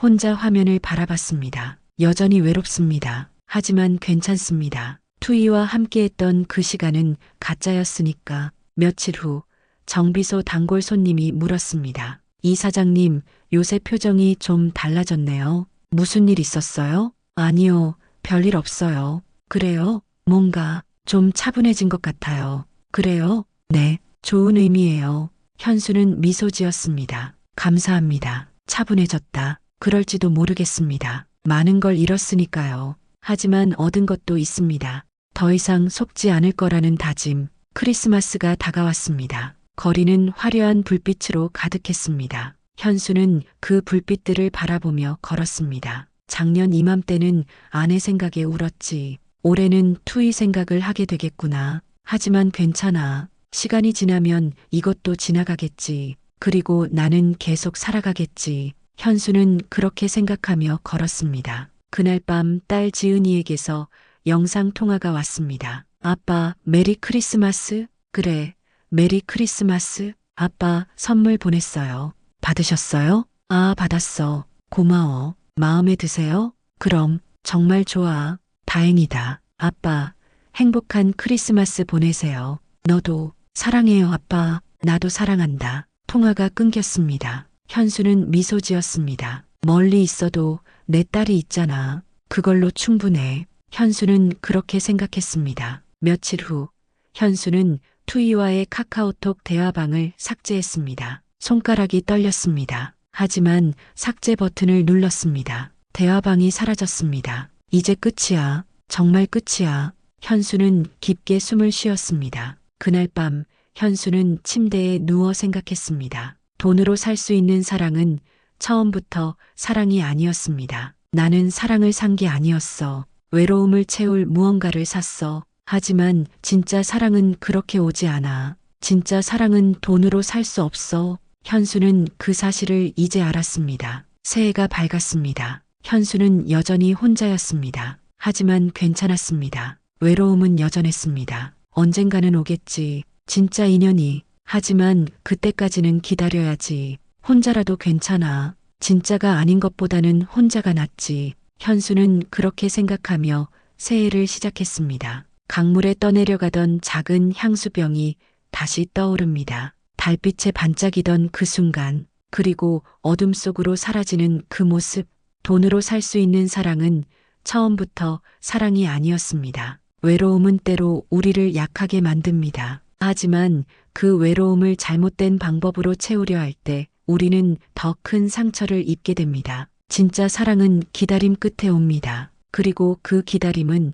혼자 화면을 바라봤습니다. 여전히 외롭습니다. 하지만 괜찮습니다. 투이와 함께했던 그 시간은 가짜였으니까. 며칠 후 정비소 단골 손님이 물었습니다. 이 사장님, 요새 표정이 좀 달라졌네요. 무슨 일 있었어요? 아니요, 별일 없어요. 그래요? 뭔가 좀 차분해진 것 같아요. 그래요? 네, 좋은 의미예요. 현수는 미소 지었습니다. 감사합니다. 차분해졌다. 그럴지도 모르겠습니다. 많은 걸 잃었으니까요. 하지만 얻은 것도 있습니다. 더 이상 속지 않을 거라는 다짐. 크리스마스가 다가왔습니다. 거리는 화려한 불빛으로 가득했습니다. 현수는 그 불빛들을 바라보며 걸었습니다. 작년 이맘때는 아내 생각에 울었지. 올해는 투이 생각을 하게 되겠구나. 하지만 괜찮아. 시간이 지나면 이것도 지나가겠지. 그리고 나는 계속 살아가겠지. 현수는 그렇게 생각하며 걸었습니다. 그날 밤 딸 지은이에게서 영상 통화가 왔습니다. 아빠, 메리 크리스마스? 그래, 메리 크리스마스. 아빠, 선물 보냈어요. 받으셨어요? 아, 받았어. 고마워. 마음에 드세요? 그럼, 정말 좋아. 다행이다. 아빠, 행복한 크리스마스 보내세요. 너도 사랑해요, 아빠. 나도 사랑한다. 통화가 끊겼습니다. 현수는 미소 지었습니다. 멀리 있어도 내 딸이 있잖아. 그걸로 충분해. 현수는 그렇게 생각했습니다. 며칠 후, 현수는 투이와의 카카오톡 대화방을 삭제했습니다. 손가락이 떨렸습니다. 하지만 삭제 버튼을 눌렀습니다. 대화방이 사라졌습니다. 이제 끝이야. 정말 끝이야. 현수는 깊게 숨을 쉬었습니다. 그날 밤 현수는 침대에 누워 생각했습니다. 돈으로 살 수 있는 사랑은 처음부터 사랑이 아니었습니다. 나는 사랑을 산 게 아니었어. 외로움을 채울 무언가를 샀어. 하지만 진짜 사랑은 그렇게 오지 않아. 진짜 사랑은 돈으로 살 수 없어. 현수는 그 사실을 이제 알았습니다. 새해가 밝았습니다. 현수는 여전히 혼자였습니다. 하지만 괜찮았습니다. 외로움은 여전했습니다. 언젠가는 오겠지. 진짜 인연이. 하지만 그때까지는 기다려야지. 혼자라도 괜찮아. 진짜가 아닌 것보다는 혼자가 낫지. 현수는 그렇게 생각하며 새해를 시작했습니다. 강물에 떠내려가던 작은 향수병이 다시 떠오릅니다. 달빛에 반짝이던 그 순간, 그리고 어둠 속으로 사라지는 그 모습. 돈으로 살 수 있는 사랑은 처음부터 사랑이 아니었습니다. 외로움은 때로 우리를 약하게 만듭니다. 하지만 그 외로움을 잘못된 방법으로 채우려 할 때 우리는 더 큰 상처를 입게 됩니다. 진짜 사랑은 기다림 끝에 옵니다. 그리고 그 기다림은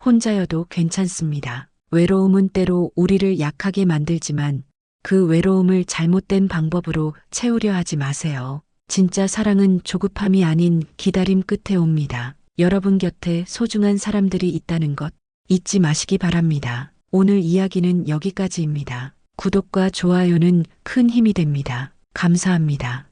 혼자여도 괜찮습니다. 외로움은 때로 우리를 약하게 만들지만 그 외로움을 잘못된 방법으로 채우려 하지 마세요. 진짜 사랑은 조급함이 아닌 기다림 끝에 옵니다. 여러분 곁에 소중한 사람들이 있다는 것 잊지 마시기 바랍니다. 오늘 이야기는 여기까지입니다. 구독과 좋아요는 큰 힘이 됩니다. 감사합니다.